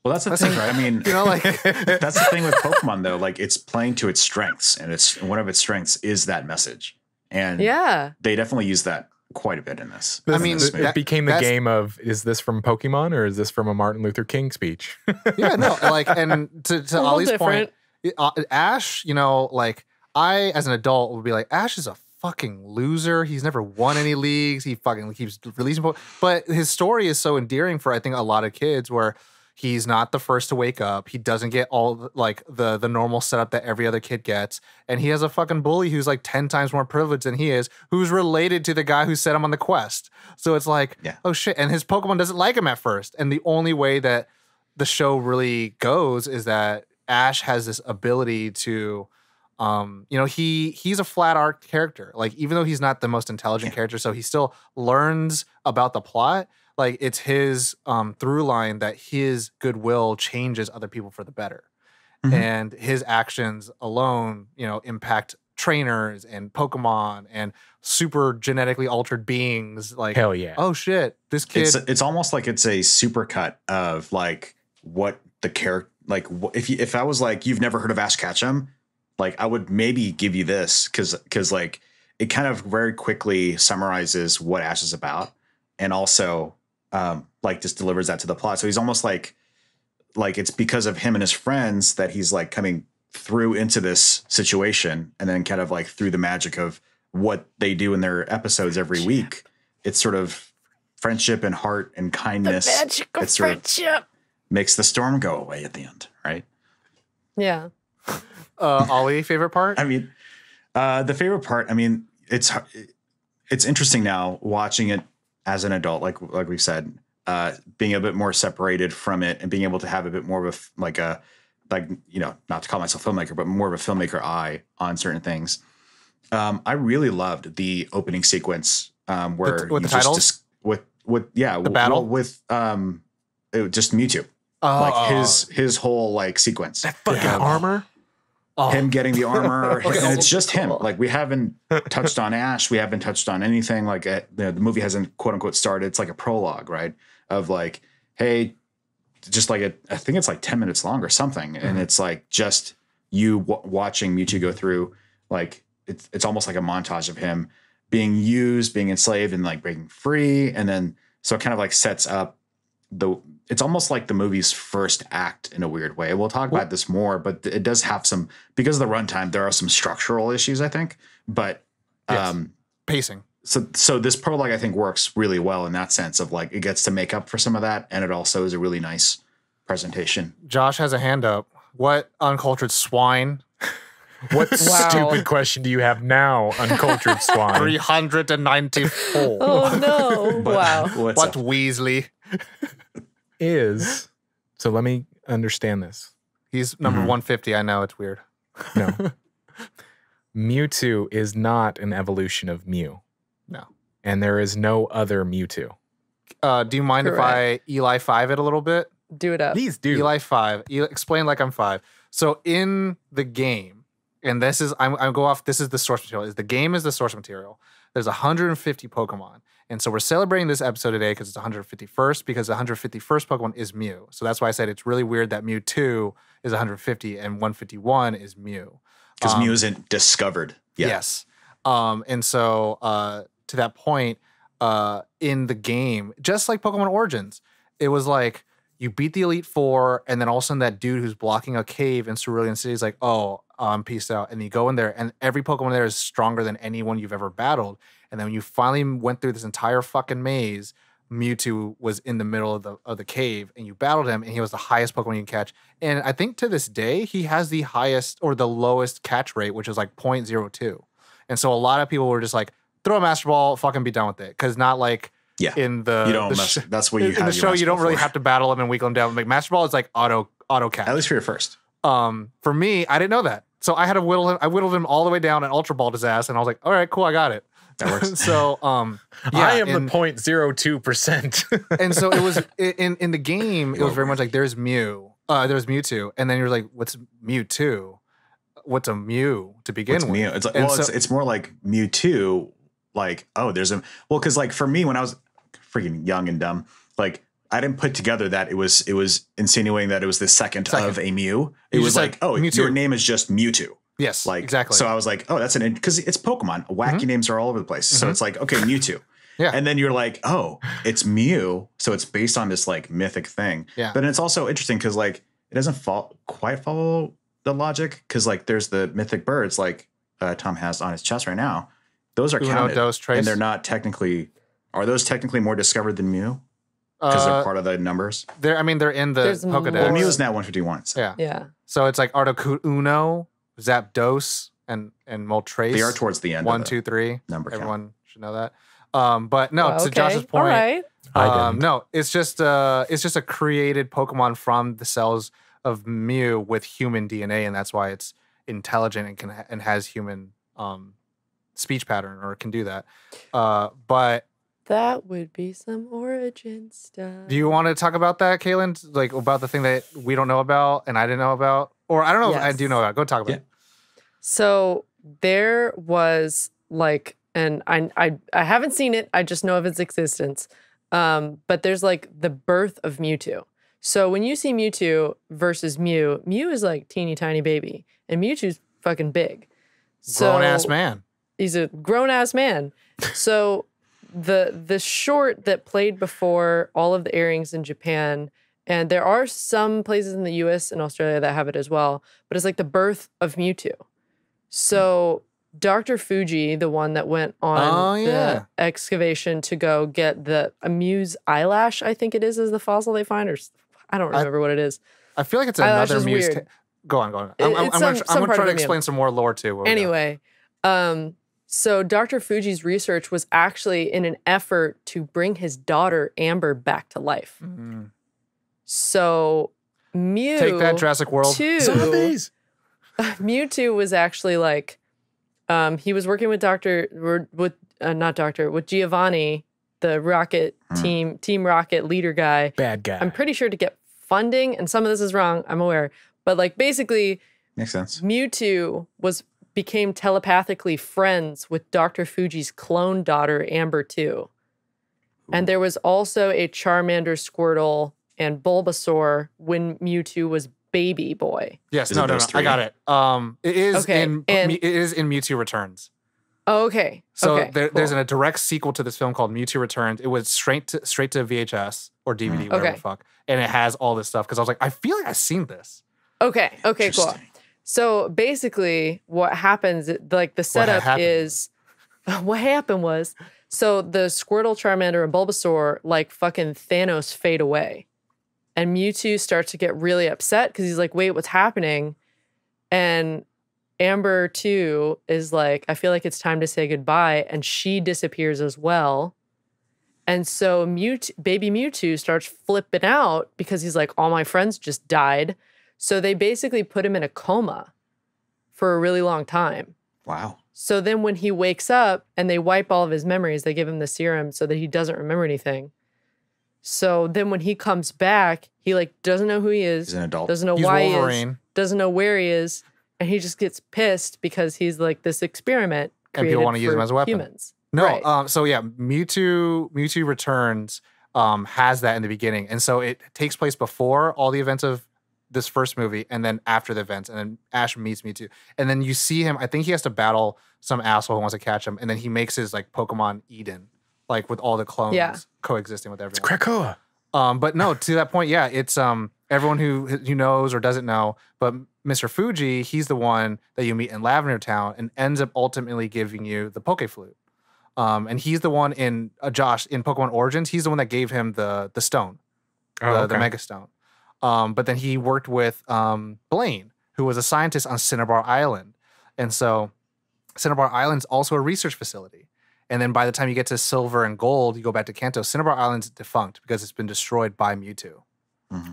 Well, that's the thing, right? I mean, You know, like that's the thing with Pokemon, though. Like, it's playing to its strengths, and one of its strengths is that message, and Yeah. they definitely use that quite a bit in this. I in mean, this movie. it became the that's- game of, is this from Pokemon or is this from a Martin Luther King speech? yeah, no, like, and to little Ollie's different. point, Ash, you know, like I as an adult would be like, Ash is a fucking loser. He's never won any leagues. He fucking keeps releasing, but his story is so endearing for I think a lot of kids where he's not the first to wake up. He doesn't get all like the normal setup that every other kid gets. And he has a fucking bully who's like 10 times more privileged than he is, who's related to the guy who set him on the quest. So it's like, Yeah. oh shit. And his Pokemon doesn't like him at first. And the only way that the show really goes is that Ash has this ability to, you know, he's a flat art character. Like, even though he's not the most intelligent character, so he still learns about the plot. Like, it's his through line that his goodwill changes other people for the better. Mhm. And his actions alone, you know, impact trainers and Pokemon and super genetically altered beings. Like, Hell yeah. oh shit, this kid. It's almost like it's a supercut of like what the character, like if I was like, you've never heard of Ash Ketchum, like I would maybe give you this because like it kind of very quickly summarizes what Ash is about, and also like just delivers that to the plot. So he's almost like it's because of him and his friends that he's like coming through into this situation, and then kind of like through the magic of what they do in their episodes every week. It's sort of friendship and heart and kindness. Magic of It sort of friendship. makes the storm go away at the end, right? Yeah. Ollie, favorite part? I mean, the favorite part, I mean, it's interesting now watching it as an adult, like we've said, being a bit more separated from it and being able to have a bit more of you know, not to call myself a filmmaker, but more of a filmmaker eye on certain things. I really loved the opening sequence where with the you titles? with The battle? with just Mewtwo, Oh, like his whole like sequence. That fucking Yeah. armor. oh. Him getting the armor, Okay. and it's just him. Cool. Like, we haven't touched on Ash, we haven't touched on anything. Like, the movie hasn't quote unquote started. It's like a prologue, right? Of like, hey, just like I think it's like 10 minutes long or something, and it's like just you watching Mewtwo go through. Like, it's almost like a montage of him being used, being enslaved, and like breaking free, and then so it kind of like sets up it's almost like the movie's first act in a weird way. We'll talk about this more, but it does have some, because of the runtime, there are some structural issues, I think. But Yes. Pacing. so this prologue, I think, works really well in that sense of like it gets to make up for some of that, and it also is a really nice presentation. Josh has a hand up. What uncultured swine What stupid question do you have now, uncultured swine? 394. Oh no! Wow. What's What up? Weasley? So let me understand this. He's number 150. I know it's weird. No. Mewtwo is not an evolution of Mew. No. And there is no other Mewtwo. Do you mind if I Eli 5 it a little bit? Do it up. Please do. Eli 5. Explain like I'm 5. So in the game, and this is I'm go off. This is the source material. The game is the source material. There's 150 Pokemon, and so we're celebrating this episode today because it's 151st. Because the 151st Pokemon is Mew. So that's why I said it's really weird that Mewtwo is 150 and 151 is Mew. Because Mew isn't discovered yet. Yes. And so to that point, in the game, just like Pokemon Origins, it was like you beat the Elite Four, and then all of a sudden that dude who's blocking a cave in Cerulean City is like, oh, peace out. And you go in there, and every Pokemon there is stronger than anyone you've ever battled. And then when you finally went through this entire fucking maze, Mewtwo was in the middle of the cave, and you battled him, and he was the highest Pokemon you can catch. And I think to this day, he has the highest or the lowest catch rate, which is like 0.02. And so a lot of people were just like, throw a Master Ball, fucking be done with it. Because not like in the you don't that's what you have in the show, you don't really for. have to battle him and weaken him down. Like Master Ball is like auto catch. At least for your first. For me, I didn't know that. So I had to whittle him. I whittled him all the way down and Ultra Balled his ass, and I was like, all right, cool, I got it. That works. So I am the 0.02%. And so it was in the game, it was very much like there's Mewtwo, and then you're like, what's Mewtwo? What's a Mew to begin with? Mew? It's like, it's more like Mewtwo. Like, oh, there's a because like for me when I was freaking young and dumb, like I didn't put together that it was insinuating that it was the second of a Mew. It was like, oh, Mewtwo. Your name is just Mewtwo. Yes, like exactly. So I was like, oh, that's because it's Pokemon. Wacky names are all over the place. So it's like, okay, Mewtwo. Yeah. And then you're like, oh, it's Mew. So it's based on this like mythic thing. Yeah. But it's also interesting because like it doesn't quite follow the logic because like there's the mythic birds like Tom has on his chest right now. Those are counted, and they're not technically. Are those technically more discovered than Mew? Because they're part of the numbers. They're in the Pokedex. Well, Mew is now 151. So. Yeah. So it's like Articuno, Zapdos, and Moltres. They are towards the end. 1, 2, 3. Number count. Everyone should know that. But no, to Josh's point. All right. No, it's just a created Pokemon from the cells of Mew with human DNA, and that's why it's intelligent and has human speech pattern or can do that. But that would be some origin stuff. Do you want to talk about that, Kaylin? Like about the thing that we don't know about and I didn't know about? Or I don't know if I do know about. Go talk about it. So there was like, and I haven't seen it. I just know of its existence. But there's like the birth of Mewtwo. So when you see Mewtwo versus Mew, Mew is like teeny tiny baby. And Mewtwo's fucking big. Grown-ass man. He's a grown-ass man. So the short that played before all of the airings in Japan, and there are some places in the US and Australia that have it as well, but it's like the birth of Mewtwo. So Dr. Fuji, the one that went on the excavation to go get the Mew's eyelash, I think it is the fossil they find, or I don't remember what it is. I feel like it's another Mew's. Go on. I'm going to try to explain some more lore too. Anyway, so Dr. Fuji's research was actually in an effort to bring his daughter Amber back to life. Mm-hmm. So Mew, take that, Jurassic World. Zombies. Mewtwo was actually like, he was working with with Giovanni, the Rocket Team Rocket leader guy. Bad guy. I'm pretty sure to get funding, and some of this is wrong, I'm aware. But like basically, makes sense. Mewtwo became telepathically friends with Dr. Fuji's clone daughter, Amber, too. And there was also a Charmander, Squirtle, and Bulbasaur when Mewtwo was baby boy. Yes, no, I got it. It is in Mewtwo Returns. Oh, okay. So there's a direct sequel to this film called Mewtwo Returns. It was straight to VHS or DVD, whatever the fuck. And it has all this stuff because I was like, I feel like I've seen this. Okay, cool. So basically what happens, like the setup is, what happened was, so the Squirtle, Charmander, and Bulbasaur like fucking Thanos fade away. And Mewtwo starts to get really upset because he's like, wait, what's happening? And Amber too is like, I feel like it's time to say goodbye, and she disappears as well. And so baby Mewtwo starts flipping out because he's like, all my friends just died. So they basically put him in a coma for a really long time. Wow. So then when he wakes up and they wipe all of his memories, they give him the serum so that he doesn't remember anything. So then when he comes back, he like doesn't know who he is. He's an adult. Doesn't know why he is. Doesn't know where he is. And he just gets pissed because he's like this experiment and people want to use him as a weapon. Humans. No, right. So yeah, Mewtwo Returns has that in the beginning. And so it takes place before all the events of this first movie and then after the events. And then Ash meets Mewtwo. And then you see him, I think he has to battle some asshole who wants to catch him. And then he makes his like Pokemon Eden, like with all the clones coexisting with everyone. It's Krakoa. But no, to that point, yeah, it's everyone who knows or doesn't know, but Mr. Fuji, he's the one that you meet in Lavender Town and ends up ultimately giving you the Poke Flute. And he's the one in Josh in Pokemon Origins. He's the one that gave him the stone, the Mega Stone. But then he worked with Blaine, who was a scientist on Cinnabar Island, and so Cinnabar Island's also a research facility. And then by the time you get to Silver and Gold, you go back to Kanto. Cinnabar Island's defunct because it's been destroyed by Mewtwo. Mm-hmm.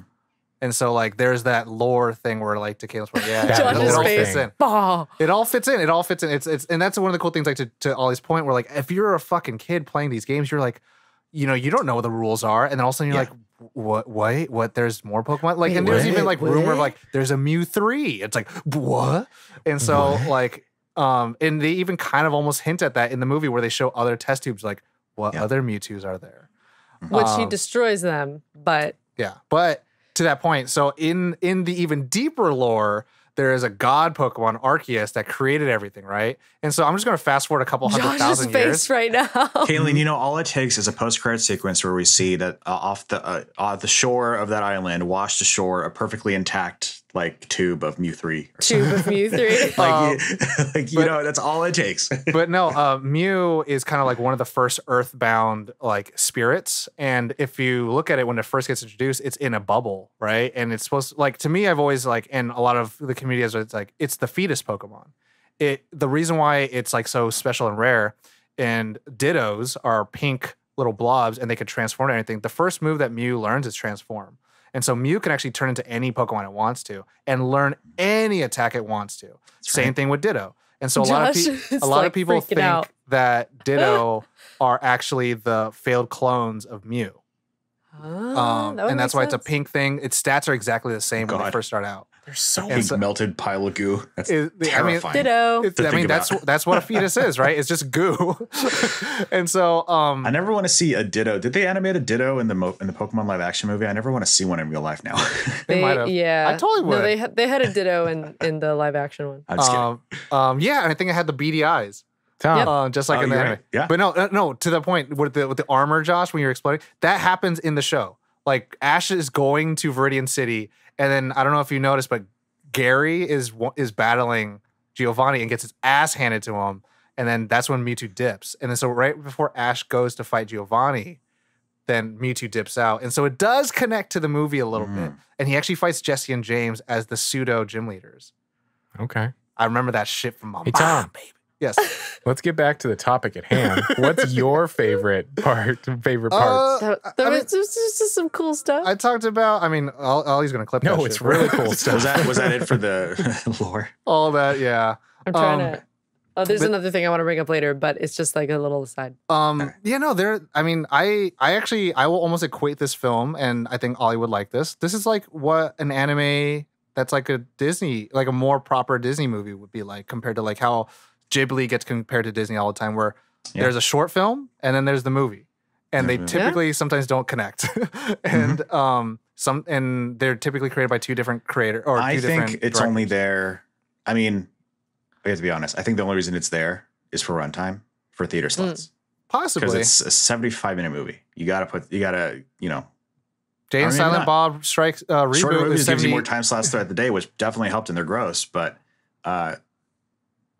And so, like, there's that lore thing where, like, to Caleb's point, yeah, it all fits in. It all fits in. It all fits in. It's and that's one of the cool things, like, to Ollie's point, where, like, if you're a fucking kid playing these games, you're like, you know, you don't know what the rules are, and then all of a sudden you're like, what? Wait, what? There's more Pokemon? Like, and there's even like rumor of like, there's a MEW3. It's like, what? And so, like, and they even kind of almost hint at that in the movie where they show other test tubes, like, what other Mewtwo's are there? Which he destroys them, but but. To that point, so in the even deeper lore, there is a god Pokemon, Arceus, that created everything, right? And so I'm just going to fast forward a couple 100,000 years. Face right now. Kayleen, you know, all it takes is a post-credit sequence where we see that off the shore of that island, washed ashore, a perfectly intact like tube of MEW3. Tube of MEW3. like you know, that's all it takes. But no, Mew is kind of like one of the first earthbound like spirits. And if you look at it when it first gets introduced, it's in a bubble, right? And it's supposed to, like, to me, I've always like, and a lot of the community has, it's like, it's the fetus Pokemon. The reason why it's like so special and rare, and Dittos are pink little blobs and they can transform to anything. The first move that Mew learns is transform. And so Mew can actually turn into any Pokemon it wants to and learn any attack it wants to. Same thing with Ditto. And so a lot of people think that Ditto are actually the failed clones of Mew. And that's why it's a pink thing. Its stats are exactly the same when they first start out. They're so big, melted pile of goo. That's terrifying. Ditto. That's what a fetus is, right? It's just goo. And so I never want to see a Ditto. Did they animate a Ditto in the Pokemon live action movie? I never want to see one in real life now. They might have. Yeah, I totally would. No, they had a Ditto in the live action one. I'm just kidding. Yeah, and I think it had the beady eyes. Just like in the anime. Right. Yeah. But no, to the point with the armor, Josh, when you're exploding, that happens in the show. Like, Ash is going to Viridian City, and then I don't know if you noticed, but Gary is battling Giovanni and gets his ass handed to him, and then that's when Mewtwo dips. And then so right before Ash goes to fight Giovanni, then Mewtwo dips out. And so it does connect to the movie a little bit. And he actually fights Jesse and James as the pseudo gym leaders. Okay. I remember that shit from my mom, baby. Yes. Let's get back to the topic at hand. What's your favorite parts? There's just some cool stuff. I talked about, Ollie's going to clip that. No, it's really cool stuff. Was that it for the lore? All that, yeah. I'm trying to... Oh, there's another thing I want to bring up later, but it's just like a little aside. Yeah, no, I will almost equate this film, and I think Ollie would like this. This is like what an anime that's like a Disney, like a more proper Disney movie would be like, compared to like how Ghibli gets compared to Disney all the time, where there's a short film and then there's the movie, and they typically sometimes don't connect, and and they're typically created by two different creators. Or I think it's only there. I mean, we have to be honest. I think the only reason it's there is for runtime, for theater slots, possibly, because it's a 75-minute movie. You gotta, Jay and Silent Bob Strikes reboot. Shorter movies gives you more time slots throughout the day, which definitely helped in their gross, but.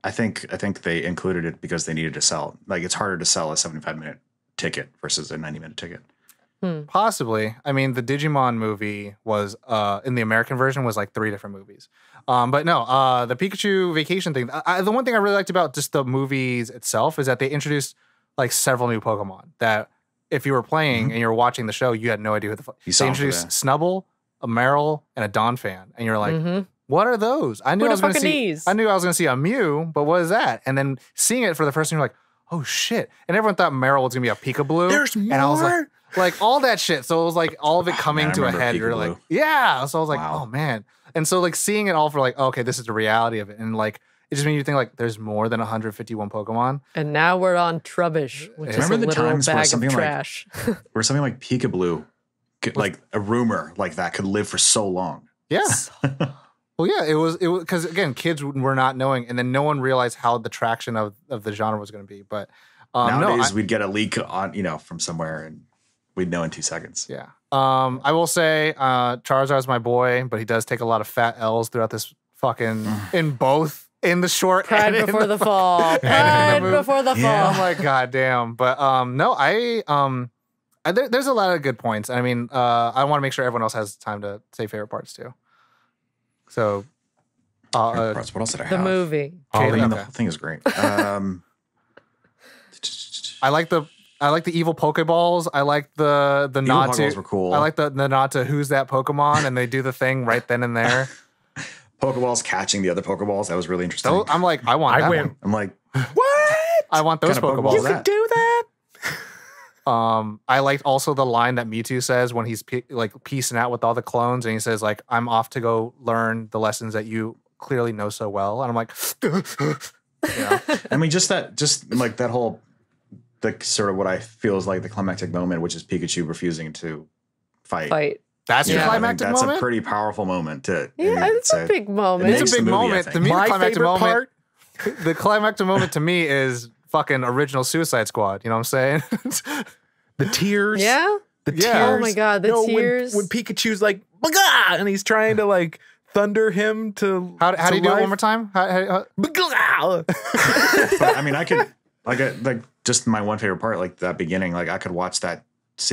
I think they included it because they needed to sell. Like, it's harder to sell a 75-minute ticket versus a 90-minute ticket. Possibly. I mean, the Digimon movie was in the American version was like 3 different movies. But no, the Pikachu vacation thing. The one thing I really liked about just the movies itself is that they introduced like several new Pokemon that if you were playing and you were watching the show, you had no idea who the fuck. They introduced Snubbull, a Meryl, and a Donphan, and you're like, what are those? I knew I was going to see a Mew, but what is that? And then seeing it for the first time, you're like, oh shit! And everyone thought Meryl was going to be a Peekaboo. There's more. And I was like all that shit. So it was like all of it coming to a head. You're like, yeah. So I was like, oh man. And so like seeing it all for like, okay, this is the reality of it. And like, it just made you think like there's more than 151 Pokemon. And now we're on Trubbish, which is a literal bag of trash. Where something like Peekaboo, like a rumor like that could live for so long. Yeah. Well, yeah, it was because again, kids were not knowing, and then no one realized how the traction of the genre was going to be. But nowadays we'd get a leak on, from somewhere and we'd know in 2 seconds. Yeah. I will say Charizard's my boy, but he does take a lot of fat L's throughout this fucking in the short Pride and before the fall. Pride before the fall. Oh my god damn. But no, there's a lot of good points. I mean, I want to make sure everyone else has time to say favorite parts too. So what else did I have? The movie. The whole thing is great. I like the evil Pokeballs. I like the nod to. Pokeballs were cool. I like the nod to who's that Pokemon, and they do the thing right then and there. Pokeballs catching the other Pokeballs. That was really interesting. I'm like, I want that one. I'm like, what? I want those kind of Pokeballs. Pokeball You is could that? do that? I liked also the line that Mewtwo says when he's peacing out with all the clones, and he says like, "I'm off to go learn the lessons that you clearly know so well." And I'm like, I mean, just like that whole, the sort of what I feel is like the climactic moment, which is Pikachu refusing to fight. That's your climactic moment. That's a pretty powerful moment. It's a big moment. It's a big moment. To me, my the climactic favorite moment. The climactic moment to me is fucking original Suicide Squad. You know what I'm saying? The tears. Yeah. The tears. Oh my god, the tears. When Pikachu's like, "Bagah!" and he's trying to like thunder him to. How do you do it one more time? Bagah! But I mean, I could like just my one favorite part, like that beginning. Like I could watch that.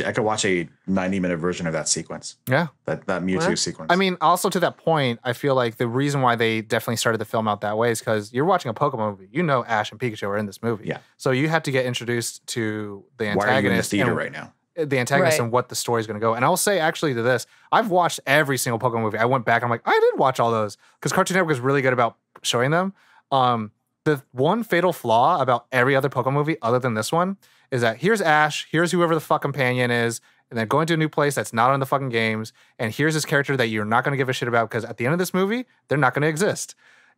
I could watch a 90-minute version of that sequence. Yeah, that Mewtwo sequence. I mean, also to that point, I feel like the reason why they definitely started the film out that way is because you're watching a Pokemon movie. You know, Ash and Pikachu are in this movie. Yeah. So you have to get introduced to the antagonist. Why are you in the theater right now? The antagonist and what the story is going to go. And I'll say actually to this, I've watched every single Pokemon movie. I went back and I'm like, I did watch all those because Cartoon Network is really good about showing them. The one fatal flaw about every other Pokemon movie other than this one is that here's Ash, here's whoever the fuck companion is, and then going to a new place that's not on the fucking games, and here's this character that you're not going to give a shit about because at the end of this movie, they're not going to exist.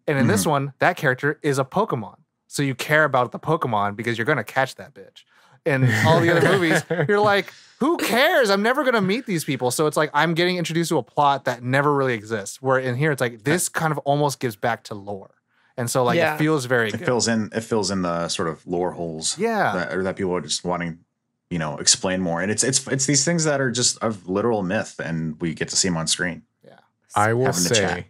And in this one, that character is a Pokemon. So you care about the Pokemon because you're going to catch that bitch. In all the other movies, you're like, who cares? I'm never going to meet these people. So it's like I'm getting introduced to a plot that never really exists. Where in here, it's like this kind of almost gives back to lore. And so like it feels very good. It fills in the sort of lore holes. Yeah. That people are just wanting, explain more. And it's these things that are just of literal myth and we get to see them on screen. Yeah. I will say,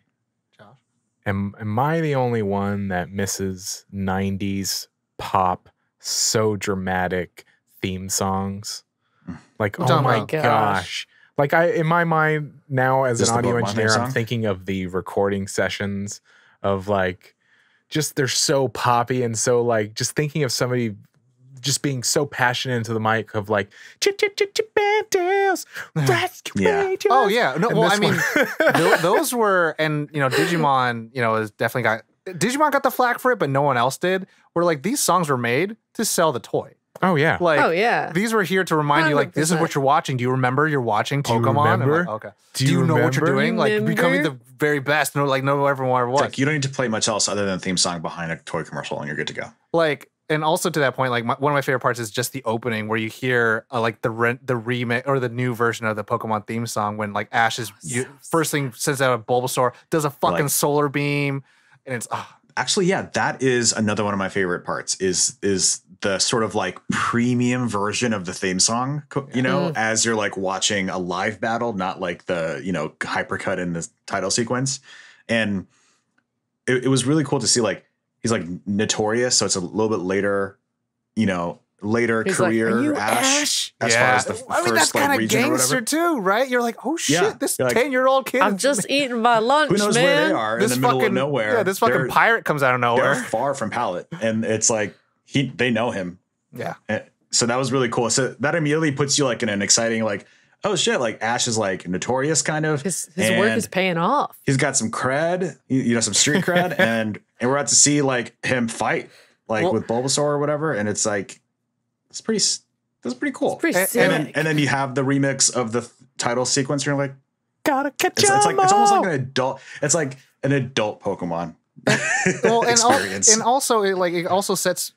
am I the only one that misses 90s pop, so dramatic theme songs? Like, oh my gosh. Like in my mind now as an audio engineer, I'm thinking of the recording sessions of like, just they're so poppy and so like just thinking of somebody just being so passionate into the mic of like chip chip chip chip bandos. Oh yeah. No, well I mean those were and Digimon is definitely Digimon got the flack for it, but no one else did. Where like these songs were made to sell the toy. Oh yeah. Like these were here to remind 100%. You like this is what you're watching. Do you remember you're watching Pokemon? Like, okay. Do you know what you're doing? Like becoming the very best. No everyone ever was. Like you don't need to play much else other than the theme song behind a toy commercial and you're good to go. Like and also to that point, like one of my favorite parts is just the opening where you hear like the remake or the new version of the Pokemon theme song when like Ash is first thing sends out a Bulbasaur, does a fucking solar beam, and it's actually that is another one of my favorite parts is the sort of like premium version of the theme song, as you're like watching a live battle, not like the, hypercut in the title sequence. And it was really cool to see like, he's like Notorious. So it's a little bit later, later He's like, career "Are you Ash, as Yeah. far as the I mean, first that's kind of region or gangster whatever. too, right? You're like, oh shit, Yeah. this You're like, 10-year-old kid. I'm is- just eating my lunch, Who knows man. where they are in the middle of nowhere? Yeah, this fucking They're- pirate comes out of They're nowhere. far from Pallet, and it's like they know him. Yeah. So that was really cool. So that immediately puts you like in an exciting like, oh shit, like Ash is like notorious kind of. His work is paying off. He's got some cred, some street cred, and we're about to see like him fight like with Bulbasaur or whatever, and it's like that's pretty cool. It's pretty sick. And then you have the remix of the title sequence. Where you're like, Gotta catch it's almost like an adult. It's like an adult Pokemon. Well, experience. and also it also sets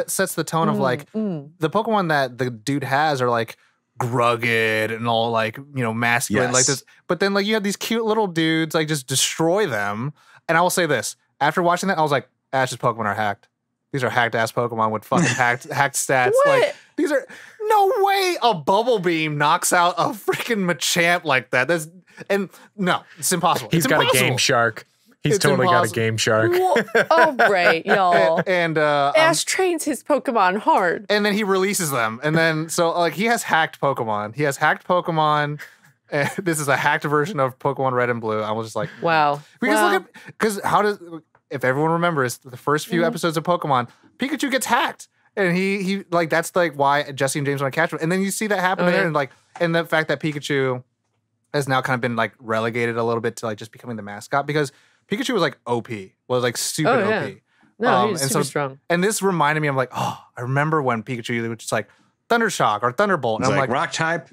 sets the tone of like the Pokemon that the dude has are like rugged and all like masculine like this, but then like you have these cute little dudes like just destroy them. And I will say this: after watching that, I was like, Ash's Pokemon are hacked. These are hacked ass Pokemon with fucking hacked stats. What? Like these are no way a Bubble Beam knocks out a freaking Machamp like that. No, it's impossible. He's got a Game Shark. He's totally got a Game Shark. Oh, right, y'all. And Ash trains his Pokemon hard. and then he releases them. And then so like he has hacked Pokemon. He has hacked Pokemon. And this is a hacked version of Pokemon Red and Blue. I was just like, Wow. because if everyone remembers the first few episodes of Pokemon, Pikachu gets hacked. And he like that's like why Jesse and James want to catch him. And then you see that happen there, and the fact that Pikachu has now kind of been like relegated a little bit to like just becoming the mascot, because Pikachu was like OP, was like stupid OP. No, he's and super strong. And this reminded me, I'm like, oh, I remember when Pikachu was just like Thundershock or Thunderbolt. And It's I'm like like, rock type.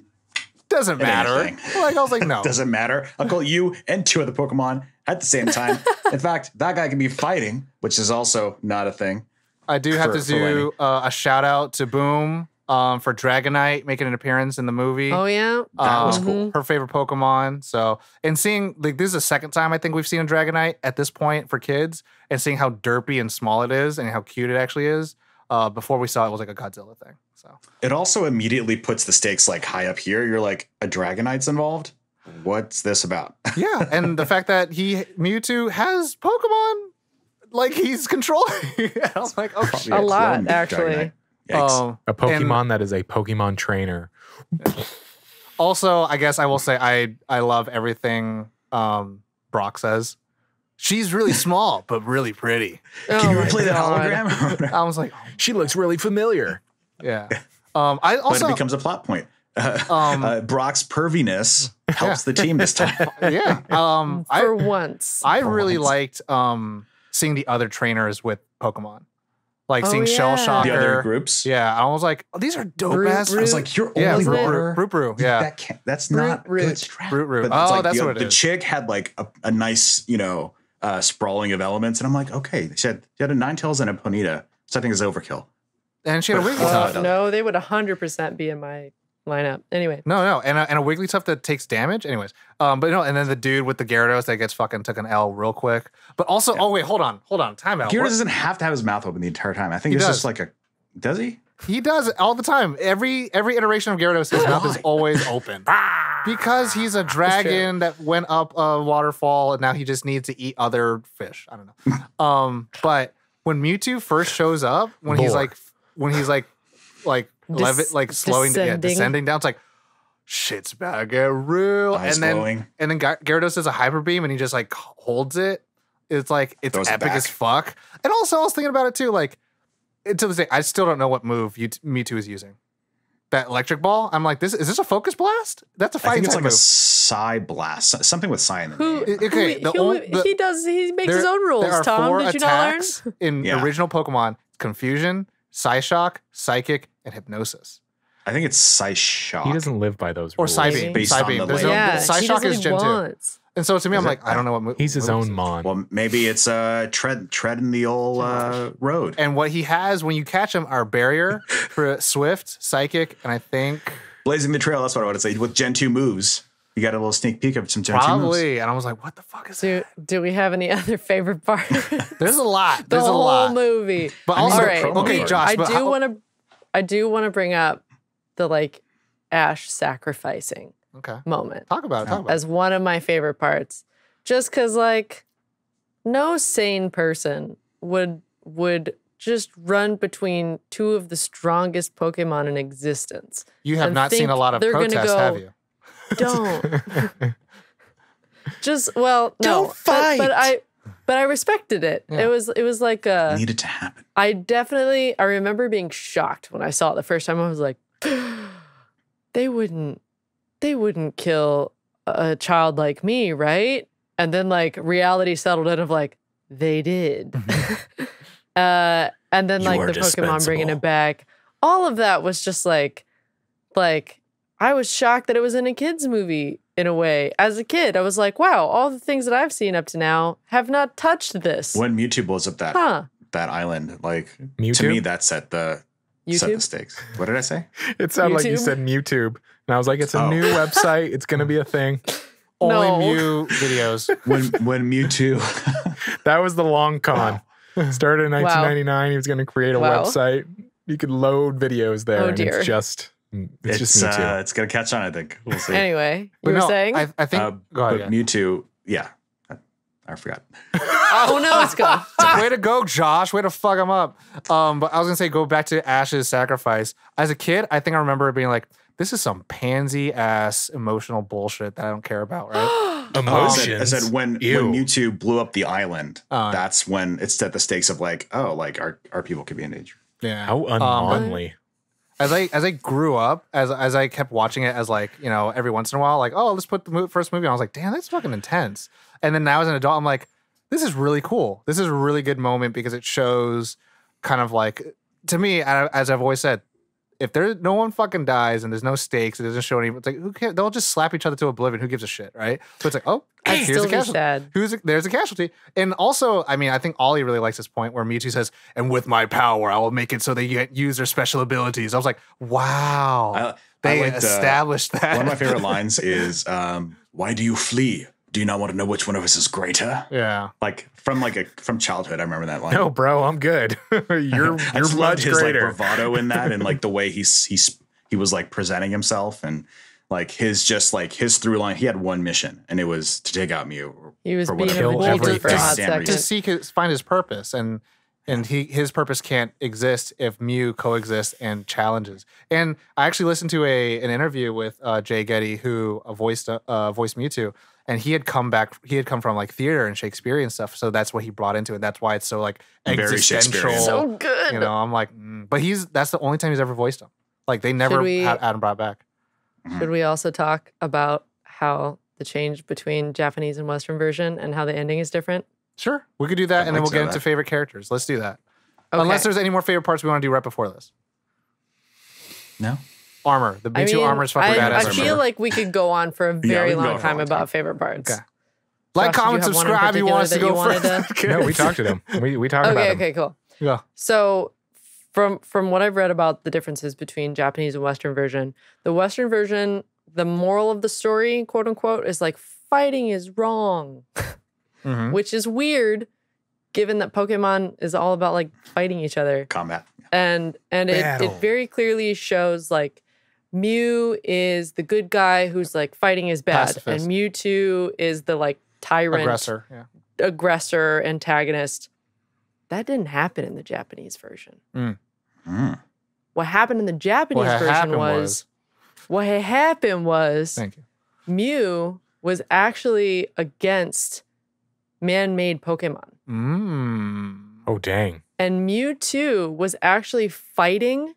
doesn't matter. anything. Like I was like, no. Doesn't matter. I'll call you and two other Pokemon at the same time. In fact, that guy can be fighting, which is also not a thing. I do have to do a shout out to Boom for Dragonite making an appearance in the movie. Oh, yeah? That was cool. Her favorite Pokemon. So, and seeing, like, this is the second time I think we've seen a Dragonite at this point for kids, and seeing how derpy and small it is and how cute it actually is. Before we saw it was like a Godzilla thing. So It also immediately puts the stakes like high up here. You're like, a Dragonite's involved? What's this about? yeah, and the fact that Mewtwo has Pokemon, like he's controlling. I was like, oh, Probably A lot, clone actually. Dragonite. Yikes. A Pokemon that is a Pokemon trainer. Also, I guess I will say I love everything Brock says. She's really small, but really pretty. Can you my replay the God. hologram? I was like, She looks really familiar. yeah. I also but it becomes a plot point. Brock's perviness helps the team this time. yeah. For once. I really liked seeing the other trainers with Pokemon, like seeing yeah. Shell Shocker. The other groups. Yeah, I was like, oh, these are dope Brute, ass. I was like, you're yeah, only Wasn't it? water. Brute, yeah. That can't, that's not Root. good strat. Root. But it's Oh, like that's the, what it the is. chick had like a nice, sprawling of elements. And I'm like, okay, she had a Ninetales and a Ponyta. So I think it's overkill. And she had a Wigglytuff. No, they would 100% be in my lineup. Anyway. No, and a Wigglytuff that takes damage. Anyways, but no, and then the dude with the Gyarados that gets fucking took an L real quick. But also, oh wait, hold on, time out. Gyarados doesn't have to have his mouth open the entire time. I think He it's does. just like does he? He does it all the time. Every iteration of Gyarados, his mouth is always open. Because he's a dragon that went up a waterfall and now he just needs to eat other fish. I don't know. But when Mewtwo first shows up, when he's like descending down, it's like shit's about to get real. Eyes and glowing. then Gyarados does a hyper beam and he just like holds it. It's like it's Throws it epic back. as fuck. And also I was thinking about it too, like until this day, I still don't know what move Mewtwo is using. That electric ball, I'm like, is this a focus blast? That's a I fighting think it's type like move. a Psy Blast. Something with Psy in the Who, name. Okay, he makes his own rules, There are Tom. 4 Did you not learn? attacks in Yeah. original Pokemon: Confusion, Psyshock, Psychic, and Hypnosis. I think it's Psyshock. He doesn't live by those Or rules. Psybeam. Based on Psybeam. the There's lane. Yeah, Psyshock he does what is he Gen 2. wants. And so to me, I'm Is like, it? I don't know what move. He's his moves own is. Mon. Well, maybe it's treading the old road. And what he has when you catch him are Barrier for Swift, Psychic, and I think Blazing the Trail, that's what I want to say. With Gen 2 moves, you got a little sneak peek of some Gen 2 moves. probably. And I was like, what the fuck is that? Do we have any other favorite part? There's a lot. the There's a whole lot. movie. But I mean, also, All right. okay, Josh. I but do want to bring up the like Ash sacrificing Okay. moment Talk about it. Talk about it. as one of my favorite parts. Just because like no sane person would just run between two of the strongest Pokemon in existence. You have and not seen a lot of they're gonna protests, go, have you? Don't. Just well, no. Don't fight. But I respected it. Yeah. It was like Needed to happen. I remember being shocked when I saw it the first time. I was like, they wouldn't kill a child like me, right? And then like reality settled in of like, they did. And then You like are the Pokemon bringing dispensable. it back. All of that was just like I was shocked that it was in a kid's movie in a way. As a kid, I was like, wow, all the things that I've seen up to now have not touched this. When Mewtwo blows up that island, like Mewtwo? to me that set the stakes. What did I say? It sounded like you YouTube? said MewTube. And I was like, it's a Oh. new website. It's going to be a thing. Only No. Mew videos. When Mewtwo That was the long con. Started in 1999. He was going to create a Wow. website. You could load videos there. Oh, and dear. it's just Mewtwo. it's gonna catch on, I think. We'll see. Anyway, you But were no, saying? I think. Go ahead. But Mewtwo, yeah. I forgot. Oh no, it's gone. Way to go, Josh. Way to fuck him up. But I was gonna say, go back to Ash's sacrifice. As a kid, I think I remember it being like, this is some pansy ass emotional bullshit that I don't care about, right? Emotions. I said when Ew. Mewtwo blew up the island, Oh, yeah. that's when it set the stakes of like, oh, like our people could be in danger. Yeah. How unmanly. As I grew up, as I kept watching it as like, you know, every once in a while, like, oh, let's put the first movie on. I was like, damn, that's fucking intense. And then now as an adult, I'm like, this is really cool. This is a really good moment because it shows kind of like, to me, as I've always said, if no one fucking dies and there's no stakes, it doesn't show any. It's like, who cares? They'll just slap each other to oblivion. Who gives a shit, right? So it's like, oh, here's Still a be casualty. sad. There's a casualty. And also, I mean, I think Ollie really likes this point where Mewtwo says, "And with my power, I will make it so they can't use their special abilities." I was like, wow, they liked, established that. One of my favorite lines is, "Why do you flee? Do you not want to know which one of us is greater?" Yeah. Like from childhood, I remember that line. No, bro, I'm good. you're I just loved much his greater. like bravado in that, and like the way he was like presenting himself, and like his through line. He had one mission, and it was to take out Mew. He was for being a whatever Kill bulldog for a hot everything. To second. find his purpose, and his purpose can't exist if Mew coexists and challenges. And I actually listened to an interview with Jay Getty, who voiced Mewtwo, and he had come from like theater and Shakespearean stuff, so that's what he brought into it. That's why it's so like Very existential. Shakespearean. So good. You know, I'm like, but that's the only time he's ever voiced him. Like they never had him brought back. Should we also talk about how the change between Japanese and Western version and how the ending is different? Sure, we could do that, I'd and then like we'll to get know into that. favorite characters. Let's do that. Okay. Unless there's any more favorite parts we want to do right before this. No, Armor. The Mewtwo armor is fucking I badass. feel like we could go on for a very we can go long for a time long about time. favorite parts. Okay. Like, Josh, did comment, you have one in subscribe. You want us to particular go that you wanted first? No, we talked to them. We talked about Okay, them. okay, cool. Yeah. So from what I've read about the differences between Japanese and Western version, the Western version, the moral of the story, quote unquote, is like fighting is wrong, Mhm. which is weird given that Pokemon is all about like fighting each other. combat. And it Battle. very clearly shows like Mew is the good guy who's like fighting is bad, Pacifist. and Mewtwo is the like tyrant, Aggressor. Yeah. aggressor, antagonist. That didn't happen in the Japanese version. Mm. What happened in the Japanese What version happened was what had happened was Thank you. Mew was actually against man-made Pokemon. Oh, dang. And Mewtwo was actually fighting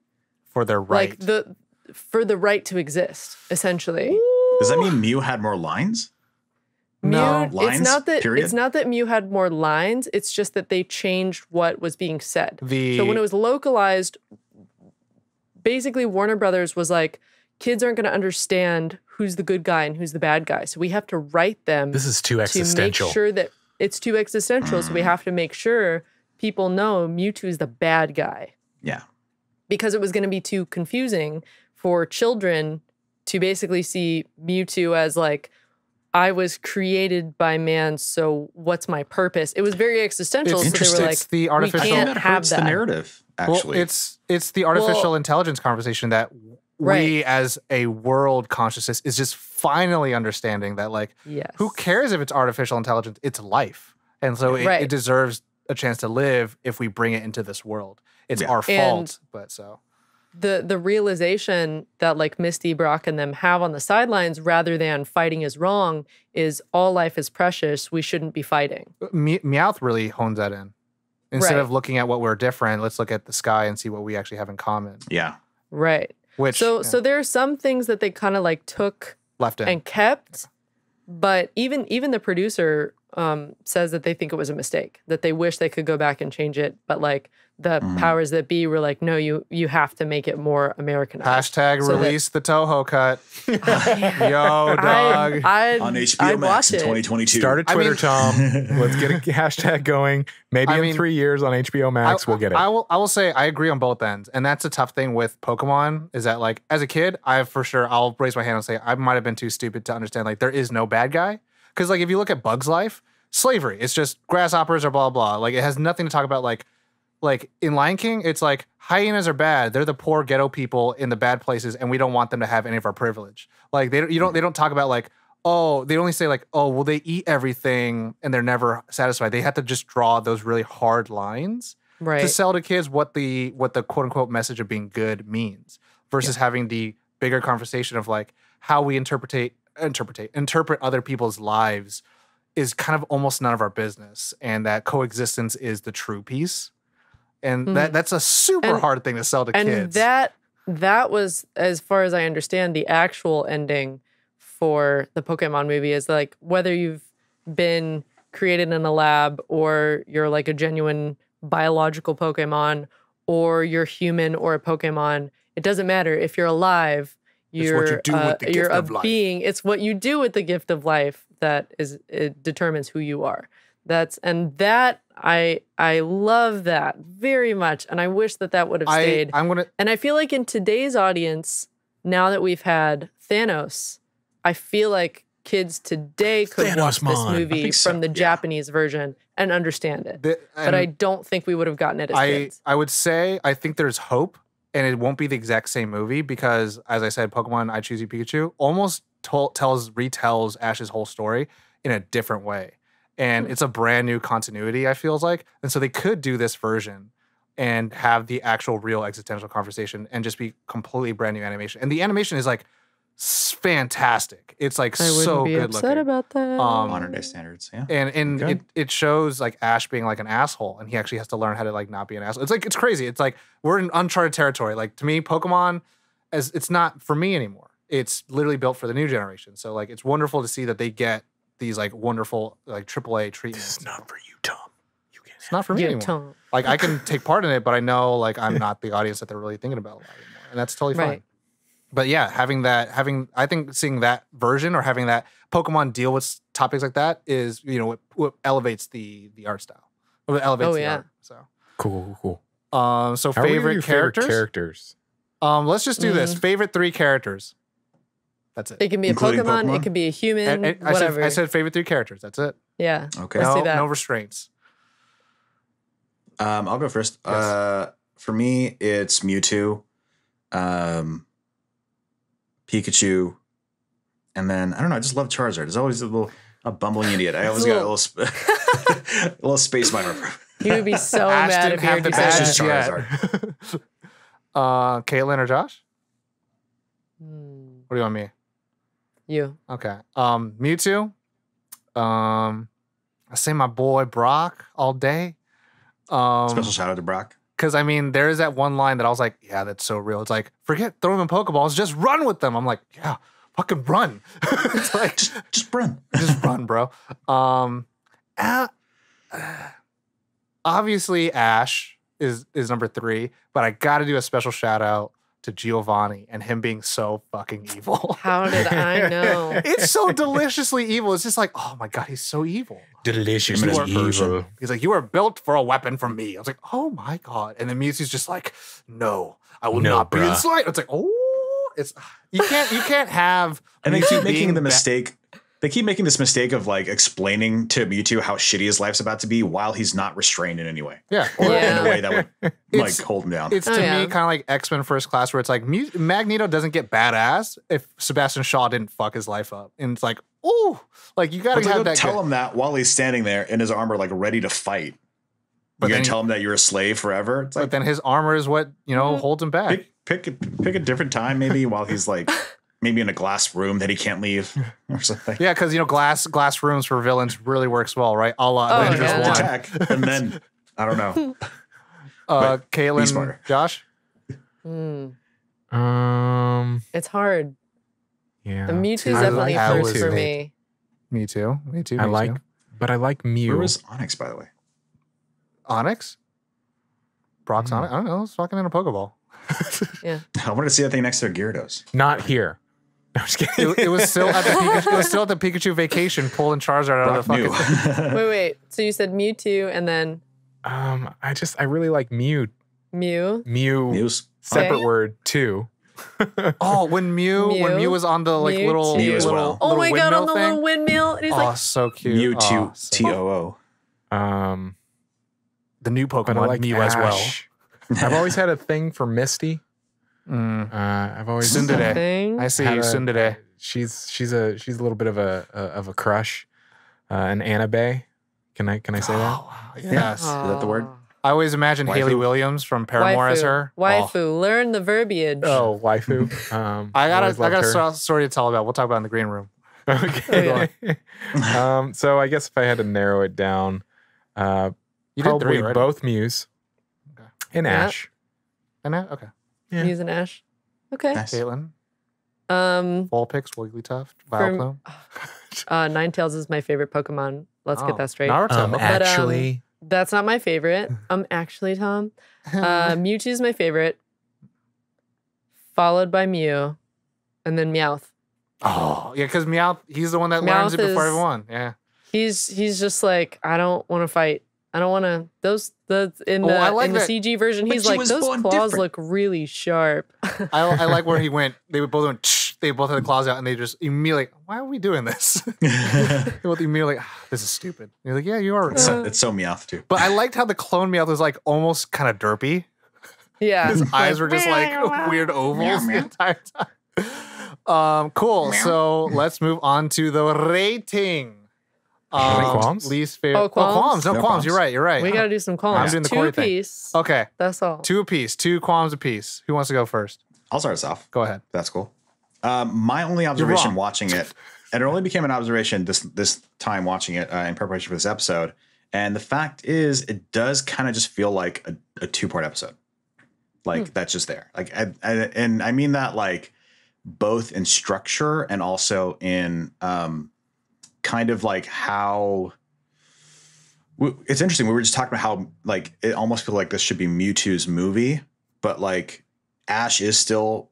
For their right. like for the right to exist, essentially. Does that mean Mew had more lines? No. Mew, Lines, period? it's not that Mew had more lines, it's just that they changed what was being said. The So when it was localized, basically Warner Brothers was like, kids aren't going to understand who's the good guy and who's the bad guy. So we have to write them This is too to make existential. sure that it's too existential. So we have to make sure people know Mewtwo is the bad guy, Yeah. because it was going to be too confusing for children to basically see Mewtwo as like, I was created by man, so what's my purpose? It was very existential. It's So they were like, it's the we artificial. can't that have hurts the that. narrative. Actually, Well, it's the artificial Well- intelligence conversation that we Right. as a world consciousness is just finally understanding that like Yes. who cares if it's artificial intelligence? It's life, and so Right. it deserves a chance to live if we bring it into this world. It's our fault, but so. The realization that like Misty, Brock, and them have on the sidelines rather than fighting is wrong is all life is precious. We shouldn't be fighting. Meowth really hones that in. Instead of looking at what we're different, let's look at the sky and see what we actually have in common. Yeah. Right. So there are some things that they kind of like took left in and kept, but even the producer says that they think it was a mistake, that they wish they could go back and change it, but like the powers that be were like, no, you have to make it more Americanized. Hashtag so release the Toho cut. Yo, dog. On HBO Max in 2022. Start a Twitter, Tom. Let's get a hashtag going. Maybe in 3 years on HBO Max, we'll get it. I will say I agree on both ends. And that's a tough thing with Pokemon is that like as a kid, I'll raise my hand and say I might have been too stupid to understand like there is no bad guy. Because like if you look at Bug's life, slavery, it's just grasshoppers or blah, blah. Like it has nothing to talk about like in Lion King, it's like hyenas are bad. They're the poor ghetto people in the bad places, and we don't want them to have any of our privilege. Like they don't talk about like, oh, they only say like, oh, well, they eat everything and they're never satisfied. They have to just draw those really hard lines to sell to kids what the quote unquote message of being good means versus having the bigger conversation of like how we interpret other people's lives is kind of almost none of our business, and that coexistence is the true piece. And that's a super hard thing to sell to kids. And that was, as far as I understand, the actual ending for the Pokemon movie is like whether you've been created in a lab or you're like a genuine biological Pokemon or you're human or a Pokemon, it doesn't matter. If you're alive, you're a being. It's what you do with the gift of life that it determines who you are. I love that very much, and I wish that would have stayed. And I feel like in today's audience, now that we've had Thanos, I feel like kids today could watch this movie from the Japanese version and understand it. But I don't think we would have gotten it as kids. I would say I think there's hope, and it won't be the exact same movie because, as I said, Pokemon I Choose You Pikachu almost retells Ash's whole story in a different way. And it's a brand new continuity, I feels like. And so they could do this version and have the actual real existential conversation and just be completely brand new animation. And the animation is like fantastic. It's like so good looking. I wouldn't be upset about that. Modern day standards, yeah. And it shows like Ash being like an asshole, and he actually has to learn how to like not be an asshole. It's crazy. It's like we're in uncharted territory. Like to me, Pokemon, it's not for me anymore. It's literally built for the new generation. So like it's wonderful to see that they get these like wonderful like AAA treatments. This is not for you, Tom. It's not for me anymore. Tom. Like I can take part in it, but I know like I'm not the audience that they're really thinking about a lot anymore, and that's totally fine. But yeah, I think seeing that version or having that Pokemon deal with topics like that is what elevates the art style. Or elevates the art. So cool. So favorite characters. Let's just do this. Favorite 3 characters. That's it. It can be a Pokemon, it can be a human, whatever. I said favorite 3 characters. That's it. Yeah. Okay. Let's do that. No restraints. I'll go first. Yes. For me, it's Mewtwo, Pikachu, and then I don't know. I just love Charizard. It's always a bumbling idiot. I always got a little space miner. He would be so mad if you heard just Charizard. Caitlin or Josh? What do you want me? You. Okay. Mewtwo. I say my boy Brock all day. Special shout out to Brock. Because I mean, there is that one line that I was like, yeah, that's so real. It's like, forget throwing them Pokeballs, just run with them. I'm like, yeah, fucking run. It's like just run. Just run, bro. Obviously Ash is number 3, but I gotta do a special shout out to Giovanni and him being so fucking evil. How did I know? It's so deliciously evil. It's just like, oh my God, he's so evil. Deliciously evil. He's like, you are built for a weapon from me. I was like, oh my God. And then Mewtwo's just like, no, I will not be enslaved. It's like, oh, you can't have. And they keep making the mistake. They keep making this mistake of like explaining to Mewtwo how shitty his life's about to be while he's not restrained in any way. Yeah. Or in a way that would like hold him down. It's to me kind of like X-Men First Class, where it's like Magneto doesn't get badass if Sebastian Shaw didn't fuck his life up. And it's like, ooh, like you gotta have that. Tell him that while he's standing there in his armor, like ready to fight. You're gonna tell him that you're a slave forever. It's but like then his armor is what holds him back. pick a different time, maybe while he's like maybe in a glass room that he can't leave or something. Yeah, because glass rooms for villains really works well, right? A la Avengers yeah. 1. Attack, and then I don't know. Caitlin, Josh. It's hard. Yeah. The Mewtwo's I definitely like first Mewtwo. for me. Me too. I like Mew. Where was Onyx, by the way? Onyx. Brock's Onyx. I don't know. It's fucking in a Pokeball. Yeah. I wanted to see that thing next to a Gyarados. Not here. No, I'm just kidding. It was still at the Pikachu, it was still at the Pikachu vacation, pulling Charizard out of the fucking. Wait. So you said Mewtwo and then I really like Mew. Mew. Mew's Separate Okay. word too. Oh, when Mew was on the like Mewtwo. little Mew as well. little Oh my god, windmill on the thing. little windmill. And he's Oh, like, so cute. Mewtwo, Oh, so- TOO. the new But I Pokemon like Mew Ash. as well. I've always had a thing for Misty. I've always Tsundere. thing. I see had you, a- Tsundere. She's a little bit of a crush. An Anabe. Can I say that? Oh, wow. Yes. Is that the word? I always imagine Waifu? Haley Williams from Paramore as her. Waifu. Learn the verbiage. Oh, waifu. I got always loved her. a story to tell about. We'll talk about it in the green room. Okay. So I guess if I had to narrow it down, You did probably 3, right? both Mews and Yeah. Ash. And that? Okay. Yeah. Mews and Ash. Okay. Nice. Caitlin, Um, Vulpix, Wigglytuft, From- Vileplume. Ninetales is my favorite Pokemon. Let's get that straight. Naruto. Okay. But, Actually, That's not my favorite. Actually, Tom. Mewtwo's my favorite. Followed by Mew. And then Meowth. Oh, yeah, because Meowth, he's the one that Meowth learns it before is- everyone. Yeah. He's just like, I don't want to fight. I don't want to. In I like the that- CG version, But he's she like, was those born claws different." look really sharp. I like where he went. They both went, they both had the claws out and they just immediately, like, why are we doing this? They both immediately like, this is stupid. And you're like, yeah, you are. It's so Meowth too. But I liked how the clone Meowth was like almost kind of derpy. Yeah. His eyes were just like weird ovals the entire time. Cool. So let's move on to the rating. qualms? Least favorite. Oh, qualms? No, No qualms. You're right. You're right. We got to do some qualms. I'm doing the 2 Corey thing. apiece. Okay. That's all. 2 apiece. 2 qualms apiece. Who wants to go first? I'll start us off. Go ahead. That's cool. My only observation wrong. watching it, and it only became an observation this time watching it in preparation for this episode. And the fact is, it does kind of just feel like a 2-part episode. Like that's just there. Like, and I mean that like both in structure and also in kind of like how. It's interesting. We were just talking about how like it almost feels like this should be Mewtwo's movie, but like Ash is still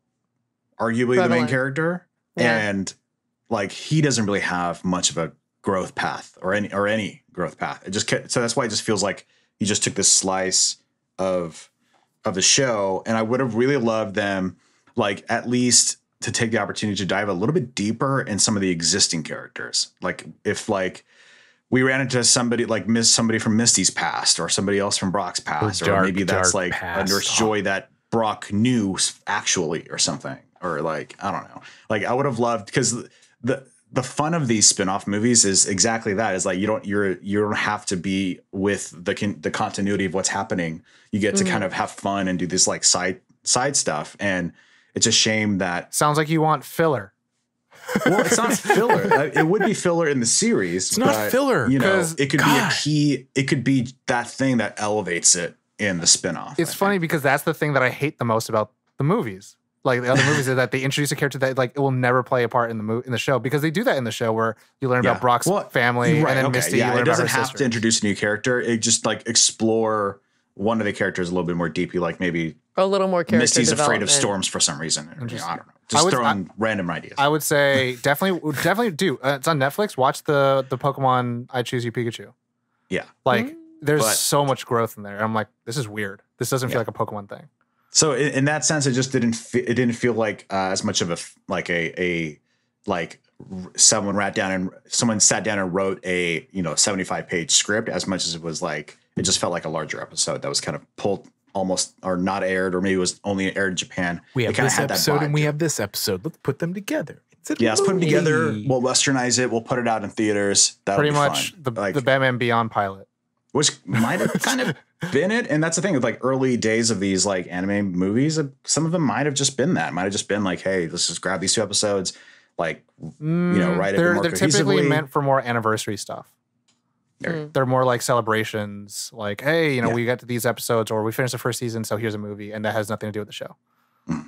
arguably the main Prevalent. character, Yeah. and like he doesn't really have much of a growth path or any growth path. It just so that's why it just feels like he just took this slice of the show, and I would have really loved them like at least to take the opportunity to dive a little bit deeper in some of the existing characters. Like if like we ran into somebody like somebody from Misty's past or somebody else from Brock's past, or dark, maybe that's dark like past. a Nurse Joy that Brock knew actually or something, or like I don't know. Like I would have loved, because the fun of these spin-off movies is exactly that. Is like you don't have to be with the continuity of what's happening. You get to kind of have fun and do this like side stuff, and it's a shame that Sounds like you want filler. well, it's not filler. It would be filler in the series. It's not filler, You know, 'cause, it could God. be a key. It could be that thing that elevates it in the spin-off. It's I funny think. because that's the thing that I hate the most about the movies. Like the other movies is that they introduce a character that like it will never play a part in the show, because they do that in the show where you learn about Brock's family Right, and then okay, Misty. Yeah, you learn it about doesn't her have sister. to introduce a new character. It just like explore one of the characters a little bit more deeply. Like maybe A little more character Misty's afraid of development. storms for some reason. Or, you know, I don't know. I Just would- throwing random ideas. I would say definitely do. It's on Netflix. Watch the Pokemon I Choose You Pikachu. yeah. Like there's But- so much growth in there. I'm like, this is weird. This doesn't feel Yeah. like a Pokemon thing. So in that sense, it just didn't. It didn't feel like as much of someone sat down and wrote a 75-page script, as much as it was like it just felt like a larger episode that was kind of pulled almost or not aired, or maybe it was only aired in Japan. We It have kinda this had that episode and vibe we to it. have this episode. Let's put them together. It's a Let's put them together. movie. We'll westernize it. We'll put it out in theaters. That'll Pretty be much fun. the Batman Beyond pilot. Which might have kind of been it. And that's the thing with like early days of these like anime movies. Some of them might have just been that. Might have just been like, hey, let's just grab these 2 episodes, like, write it more They're cohesively. typically meant for more anniversary stuff. They're more like celebrations, like, hey, we got to these episodes or we finished the first season, so here's a movie, and that has nothing to do with the show.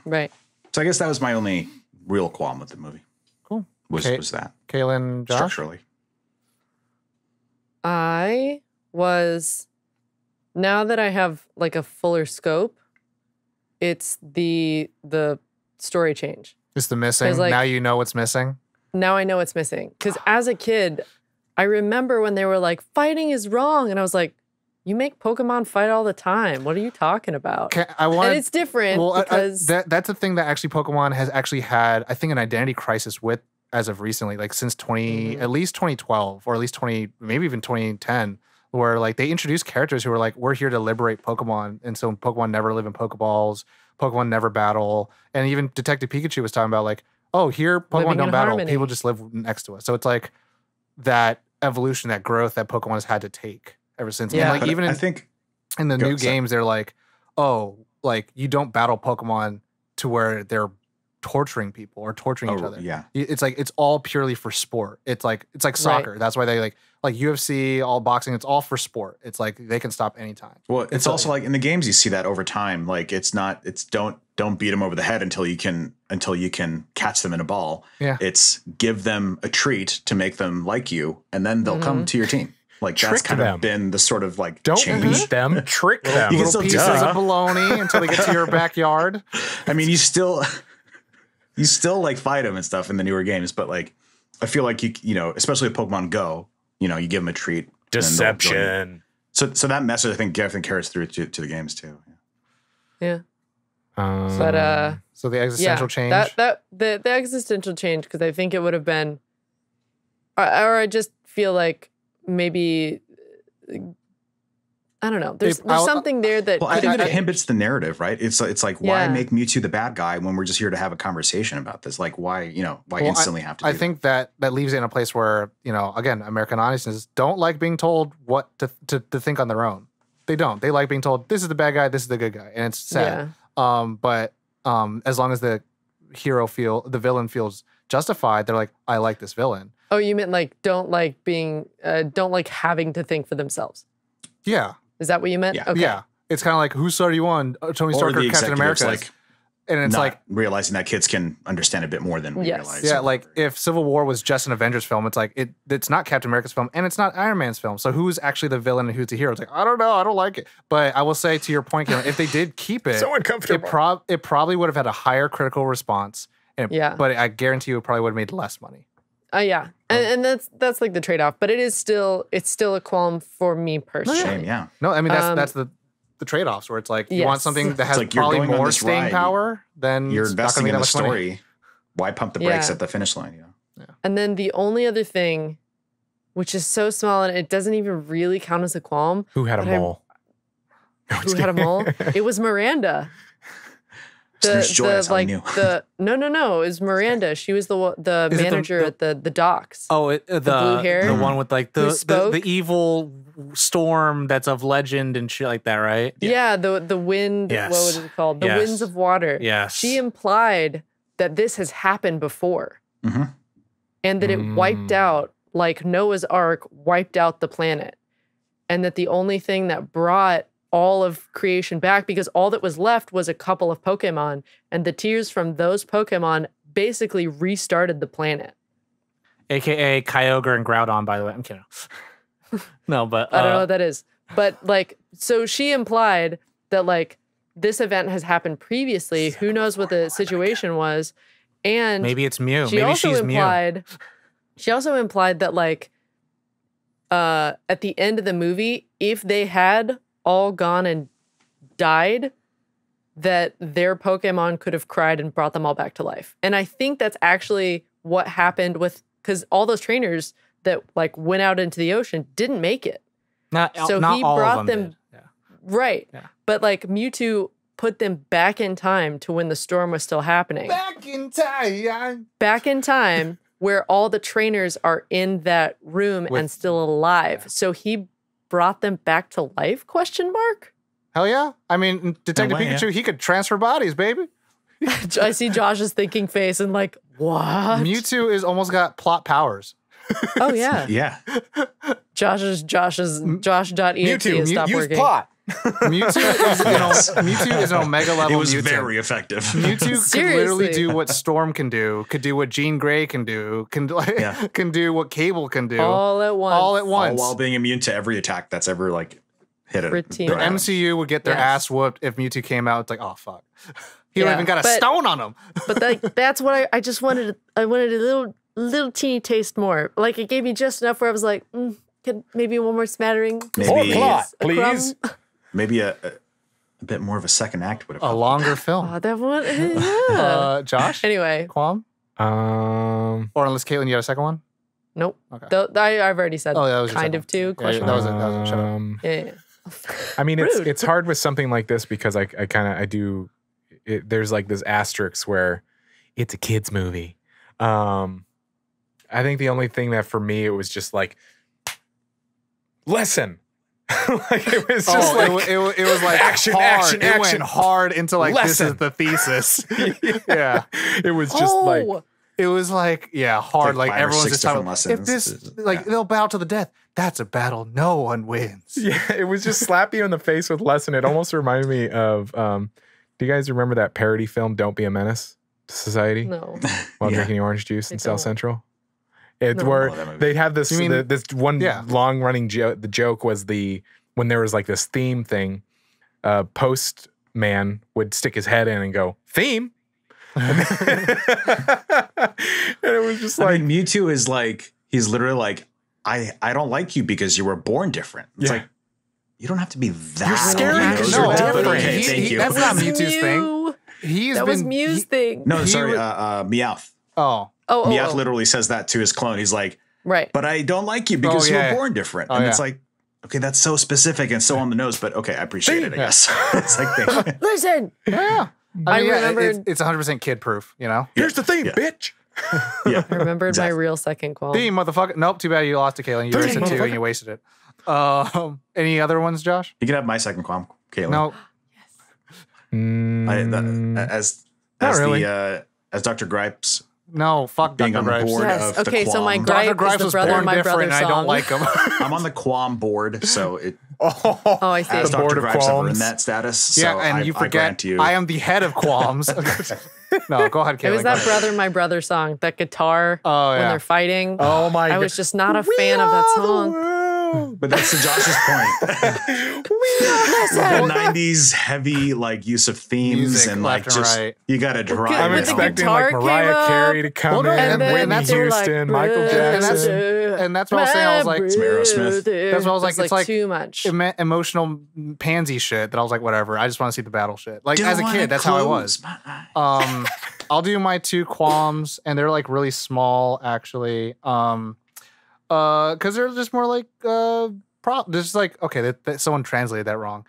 Right. So I guess that was my only real qualm with the movie. Cool. Was that. Kaylin, Josh? Structurally. I was, now that I have like a fuller scope, it's the story change. It's the missing. Like, now you know what's missing. Now I know what's missing. Because as a kid, I remember when they were like, fighting is wrong. And I was like, you make Pokemon fight all the time. What are you talking about? And it's different because... that's a thing that actually Pokemon has actually had, I think, an identity crisis with as of recently, like since at least 2012 or at least maybe even 2010, where like they introduced characters who were like, we're here to liberate Pokemon. And so Pokemon never live in Pokeballs. Pokemon never battle. And even Detective Pikachu was talking about like, oh, here Pokemon don't battle. Harmony. People just live next to us. So it's like that evolution, that growth that Pokemon has had to take ever since. Yeah. And like even I think in the new games, they're like, oh, like you don't battle Pokemon to where they're torturing people or torturing each other. Yeah. It's like it's all purely for sport. It's like soccer. Right. That's why they like UFC, all boxing, it's all for sport. It's like they can stop anytime. Well, it's also like in the games you see that over time. Like it's don't beat them over the head until you can catch them in a ball. Yeah. It's give them a treat to make them like you, and then they'll come to your team. Like that's kind of been the sort of like don't change. beat them, trick them. You can little still pieces of bologna until they get to your backyard. I mean, you still like fight them and stuff in the newer games, but like I feel like you know, especially with Pokemon Go, you know, you give them a treat. Deception. So that message I think carries through to the games too. Yeah. But so the existential change. The existential change, because I think it would have been, or I just feel like maybe, I don't know. There's something there that. Well, I think it inhibits the narrative, right? It's like why make Mewtwo the bad guy when we're just here to have a conversation about this? Like why instantly have to? I think that leaves it in a place where, you know, again, American audiences don't like being told what to think on their own. They don't. They like being told this is the bad guy, this is the good guy, and it's sad. But as long as the villain feels justified, they're like, I like this villain. Oh, you meant like don't like having to think for themselves. Yeah. Is that what you meant? Yeah. Okay. Yeah. It's kind of like, whose side are you on? Tony Stark or Captain America? Like, and it's like realizing that kids can understand a bit more than we realize. Yeah, like if Civil War was just an Avengers film, it's like it's not Captain America's film and it's not Iron Man's film. So who's actually the villain and who's the hero? It's like, I don't know, I don't like it. But I will say to your point, Karen, if they did keep it, so uncomfortable. It probably would have had a higher critical response. But I guarantee you it probably would have made less money. Yeah. And that's like the trade-off. But it's still a qualm for me personally. Shame, yeah. No, I mean that's the trade-offs where it's like you want something that has like probably more staying power than you're investing in the story. Money. Why pump the brakes at the finish line? You know? Yeah. And then the only other thing, which is so small and it doesn't even really count as a qualm. Who had a mole? Who had a mole? It was Miranda. No. It was Miranda. She was the manager at the docks. Oh, the blue hair, the one with like the evil storm that's of legend and shit like that, right? Yeah, the wind. Yes. What was it called? The winds of water. Yes. She implied that this has happened before, and that it wiped out, like Noah's Ark wiped out the planet, and that the only thing that brought all of creation back, because all that was left was a couple of Pokemon, and the tears from those Pokemon basically restarted the planet. AKA Kyogre and Groudon, by the way. I'm kidding. No, but I don't know what that is. But like, so she implied that like this event has happened previously. Who knows what the situation was? And maybe it's Mew. Maybe she's Mew. She also implied that like at the end of the movie, if they had all gone and died, that their Pokemon could have cried and brought them all back to life. And I think that's actually what happened with, because all those trainers that like went out into the ocean didn't make it. Not he all brought of them. Yeah. Right. Yeah. But like Mewtwo put them back in time to when the storm was still happening. Back in time where all the trainers are in that room and still alive. So he brought them back to life? Question mark. Hell yeah. I mean, Detective way, Pikachu, he could transfer bodies, baby. I see Josh's thinking face and like, what? Mewtwo is almost got plot powers. Oh yeah. Yeah. Josh.exe Mewtwo, has stopped use working. plot. Mewtwo is an Omega level It was mutant. very effective. Mewtwo can literally Seriously. do what Storm can do what Jean Grey can do, can Yeah. do what Cable can do. All at once. All at All once. while being immune to every attack that's ever like hit it. Pretty The much. MCU would get their Yes. ass whooped if Mewtwo came out. It's like, oh fuck, he don't Yeah, even got a but- stone on him. But that's what I just wanted. I wanted a little teeny taste more. Like it gave me just enough where I was like, could maybe one more smattering. Maybe- More plot, A crumb. please. Maybe a bit more of a second act would have A helped. longer film. Oh, that one. Yeah. Josh, Anyway, Quam, or unless Caitlin, you got a second one? nope. Okay. I've already said Oh, yeah, that was your kind second of two. Yeah, Question that mark. was it. Shut up. Yeah. I mean, Rude. it's hard with something like this because there's like this asterisk where it's a kids movie. I think the only thing that for me it was just like lesson. Like it was just like it was like action, hard. action, It went action. hard into like this Lesson. is the thesis. Yeah. it was just like It was like, hard. Like Like, five or everyone's six just talking. different If this, lessons. like, Yeah. they'll bow to the death. That's a battle no one wins. yeah, it was just slap you in the face with lesson. It almost reminded me of do you guys remember that parody film Don't Be a Menace to Society No. while Yeah. drinking orange juice I in South don't. Central? It's No. where Oh, that movie. they have this You mean- this one Yeah. long running joke. The joke was when there was like this theme thing, postman would stick his head in and go, theme. And it was just I like, mean, Mewtwo is like, he's literally like, I don't like you because you were born different. It's Yeah. like, you don't have to be that. You're scary on the because nose you're with that, but different. Okay, He- thank he- you. that's not That was Mewtwo's thing. Mew. He's That was Mew's thing. No, he sorry, would- Meowth. Oh, Meowth literally says that to his clone. He's like, Right. but I don't like you because you yeah. were born different. Oh, And yeah. it's like, okay, that's so specific and so on the nose, but okay, I appreciate it, I Yeah. guess. It's like, thank you. Listen. yeah. I mean, remembered- it's 100% kid proof, you know? here's the theme, Yeah. bitch. Yeah. I remembered Exactly. my real second qualm. Theme, motherfucker. Nope, too bad you lost to Kaylin. You Theme, raced it too and motherfucker. you wasted it. Any other ones, Josh? You can have my second qualm, Caitlin. No. As Not really. as Dr. Gripes No, fuck being Dr. on the Gripes. board Yes. of the Okay, so my qualm. gripe Dr. Gripes is the was brother born my different brother and I don't song. like him. I'm on the qualm board, so it Oh, I see. as The board Dr. of Gripes ever in qualms. that status. So Yeah, and you I forget grant you. I am the head of qualms. No, go ahead, Caitlin. It was go that ahead. brother, my brother song, that guitar Oh, when yeah. they're fighting. Oh my I god. was just not a fan of that song. But that's to Josh's point. The 90s heavy like use of themes Music and like left and just right. you gotta drive. I'm When it the home. expecting guitar like came Mariah up, Carey to come Well, no, in, and then Whitney that's- Houston, Michael Jackson. And that's what I was saying. I was like, Aerosmith. That's what I was like, it's like- too much. emotional pansy shit that I was like, whatever. I just want to see the battle shit. Like Don't as a wanna kid, that's how I was. close my eyes. I'll do my two qualms, and they're like really small, actually. Because they're just more like just like okay, that someone translated that wrong.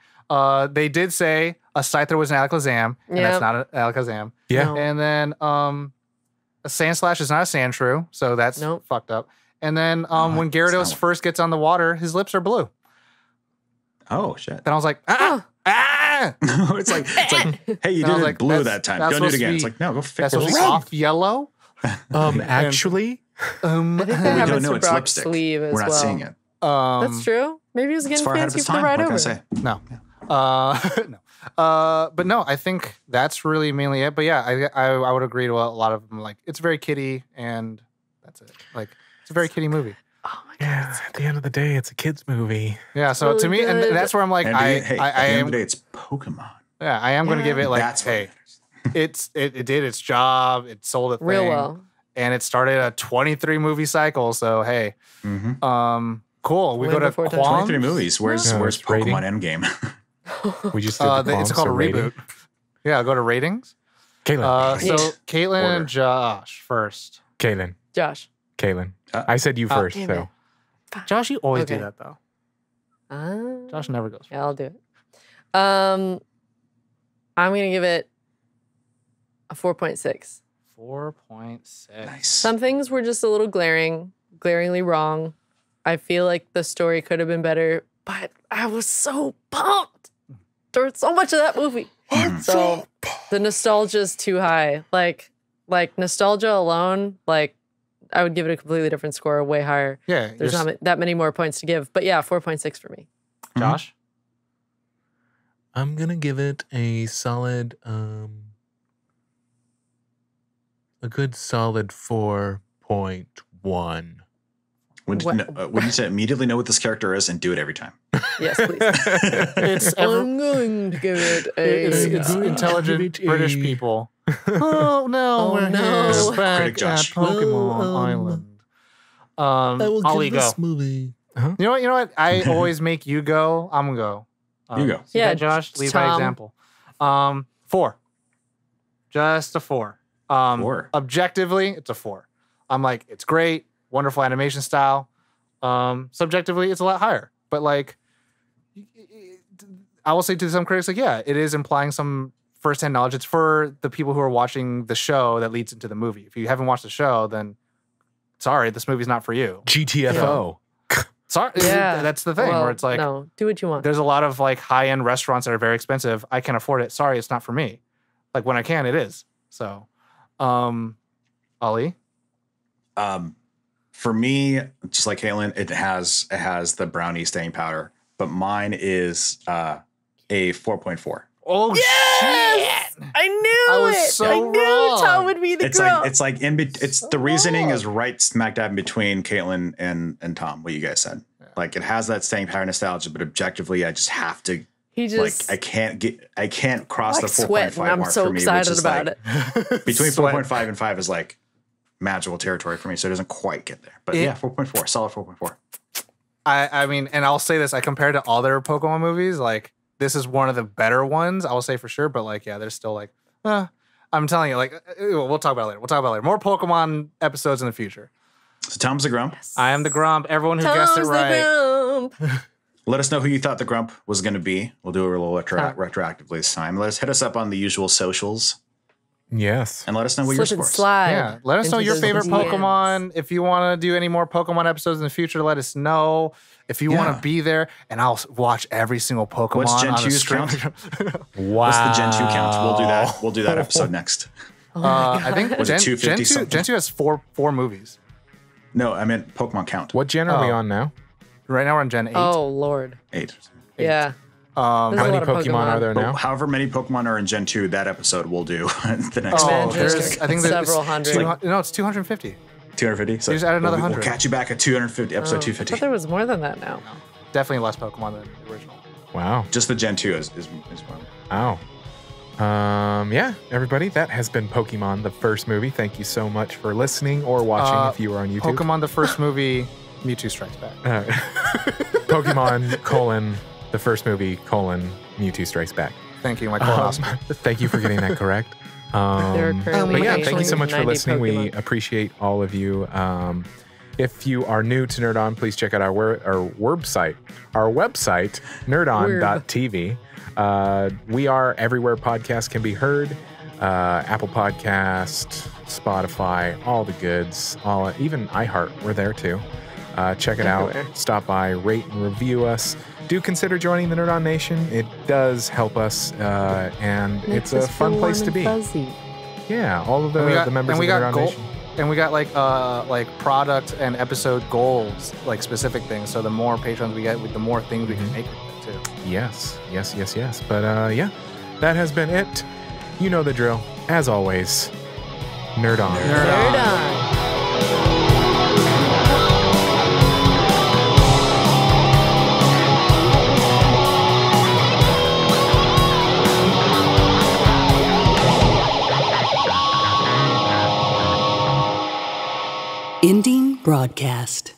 They did say a Scyther was an Alakazam, and that's Yep. not an Alakazam. Yeah. No. And then a Sandslash is not a Sandshrew, so that's Nope. fucked up. And then when that's Gyarados not- first gets on the water, his lips are blue. Oh shit. Then I was like, ah. it's like hey, you And I was did like, it blue that's- that time. that's Don't do it supposed to again. be- It's like no, go That's fix supposed to be it. off yellow. Actually, I think they We have don't it know to it's Brock's lipstick. sleeve as We're not well. seeing it. That's true. Maybe he was It's getting far ahead of fancy its for the time. ride What can I over. say? No. No. But no, I think that's really mainly it. But yeah, I would agree to a lot of them. Like, it's very kiddie, and that's it. Like, it's a very kiddie movie. Oh my god. yeah. At the end of the day, it's a kids movie. Yeah. So Really to me, and good. that's where I'm like, And I at the end am. of the day, it's Pokemon. Yeah, I am going to Yeah. give it like, That's what hey, it did its job. It sold a thing, Real well. and it started a 23 movie cycle. So hey, Mm-hmm. cool. We Win go to before time. Qualms. 23 movies. Where's Yeah, where's it's rating. Pokemon Endgame? We just did the It's qualms, called a so rating. reboot. Yeah, go to ratings. Kaylin, So Caitlin Order. and Josh first. Kaylin, Josh. Kaylin. Uh, I said you first, damn so Josh, you always do Okay. that though. Uh, Josh never goes. yeah, I'll do it. I'm gonna give it a 4.6. 4.6. Nice. Some things were just a little glaringly wrong. I feel like the story could have been better, but I was so pumped. There was so much of that movie. So the nostalgia's too high. Like nostalgia alone, like I would give it a completely different score, way higher. Yeah. There's not that many more points to give. But yeah, 4.6 for me. Josh? I'm going to give it a solid, a good solid 4.1. When you say immediately know what this character is and do it every time. Yes, please. I'm going to give it It's intelligent British people. Oh no, we're here back Critic Josh. at Pokemon Island. I will Ollie, give this go. movie. You know what? I always make you go. I'm gonna go. You go. See Yeah, that, Josh. Lead Tom. by example. 4. Just a 4. 4. Objectively, it's a 4. I'm like, it's great, wonderful animation style. Subjectively, it's a lot higher. But like, I will say to some critics, like, yeah, it is implying some firsthand knowledge. It's for the people who are watching the show that leads into the movie. If you haven't watched the show, then sorry, this movie's not for you. GTFO. Sorry, Yeah. that's the thing. Well, where it's like, no, do what you want. there's a lot of like high-end restaurants that are very expensive. I can afford it. Sorry, it's not for me. Like when I can, it is. So, Ollie? For me, just like Caitlin, it has the brownie staying powder, but mine is a 4.4. Oh Yes! shit! I knew I was it. so I knew wrong. Tom would be the girl. It's the reasoning is right smack dab in between Caitlin and Tom. What you guys said, like it has that staying power nostalgia, but objectively, I just have to. He just I can't cross the 4.5 sweating. I'm mark so for me. excited which is about like, it. Between Sweat. 4.5 and 5 is like magical territory for me, so it doesn't quite get there. But yeah, 4.4, solid 4.4. I mean, and I'll say this: I compared to all their Pokemon movies, like this is one of the better ones. I will say for sure, but like, yeah, there's still like, I'm telling you, like, we'll talk about it later. More Pokemon episodes in the future. So Tom's the Grump. I am the Grump. Everyone who guessed it Tom's right. the Grump. Let us know who you thought the Grump was going to be. We'll do it a little retroactively this time. Hit us up on the usual socials Yes. and let us know what your Slip and scores. slide. Yeah, let us know into your the favorite DMs. Pokemon. If you want to do any more Pokemon episodes in the future, let us know. If you want to be there, and I'll watch every single Pokemon. What's Gen on a 2's stream. count? Wow. What's the Gen 2 count? We'll do that episode next. I think Was it Gen 250 2 something? Gen 2 has four movies. No, I meant Pokemon count. What gen are we Oh. on now? Right now we're on Gen 8. Oh Lord. 8. Yeah. How There's a many lot of Pokemon are there But now? however many Pokemon are in Gen 2, that episode we'll do the next Oh, one. Imagine I think there's several hundred. No, it's 250. 250. So You just added another we'll 100. catch you back at 250, episode I 250. thought there was more than that now. Definitely less Pokemon than the original. Wow. Just the Gen 2 is one. Wow. Yeah, everybody, that has been Pokemon, the first movie. Thank you so much for listening or watching if you were on YouTube. Pokemon, the first movie, MEWTWO Strikes Back. Pokemon, the first movie, Mewtwo Strikes Back. Thank you, my colonoscopy. Thank you for getting that correct. There are currently But yeah, thank you so much for 90 listening. We Pokemon. appreciate all of you. If you are new to Nerd On, please check out our website, nerdon.tv. We are everywhere podcasts can be heard. Apple Podcast, Spotify, all the goods, even iHeart, we're there too. Check it Everywhere. out. Stop by, rate and review us. Do consider joining the Nerd On Nation. It does help us, and Makes it's a us fun feel place warm to be. and fuzzy. Yeah, all of the members of we the got Nerd On goal, Nation. and we got like product and episode goals, like specific things. So the more patrons we get, with the more things we can make with it too. Yes. But yeah, that has been it. You know the drill. As always, Nerd On. Nerd on. Ending broadcast.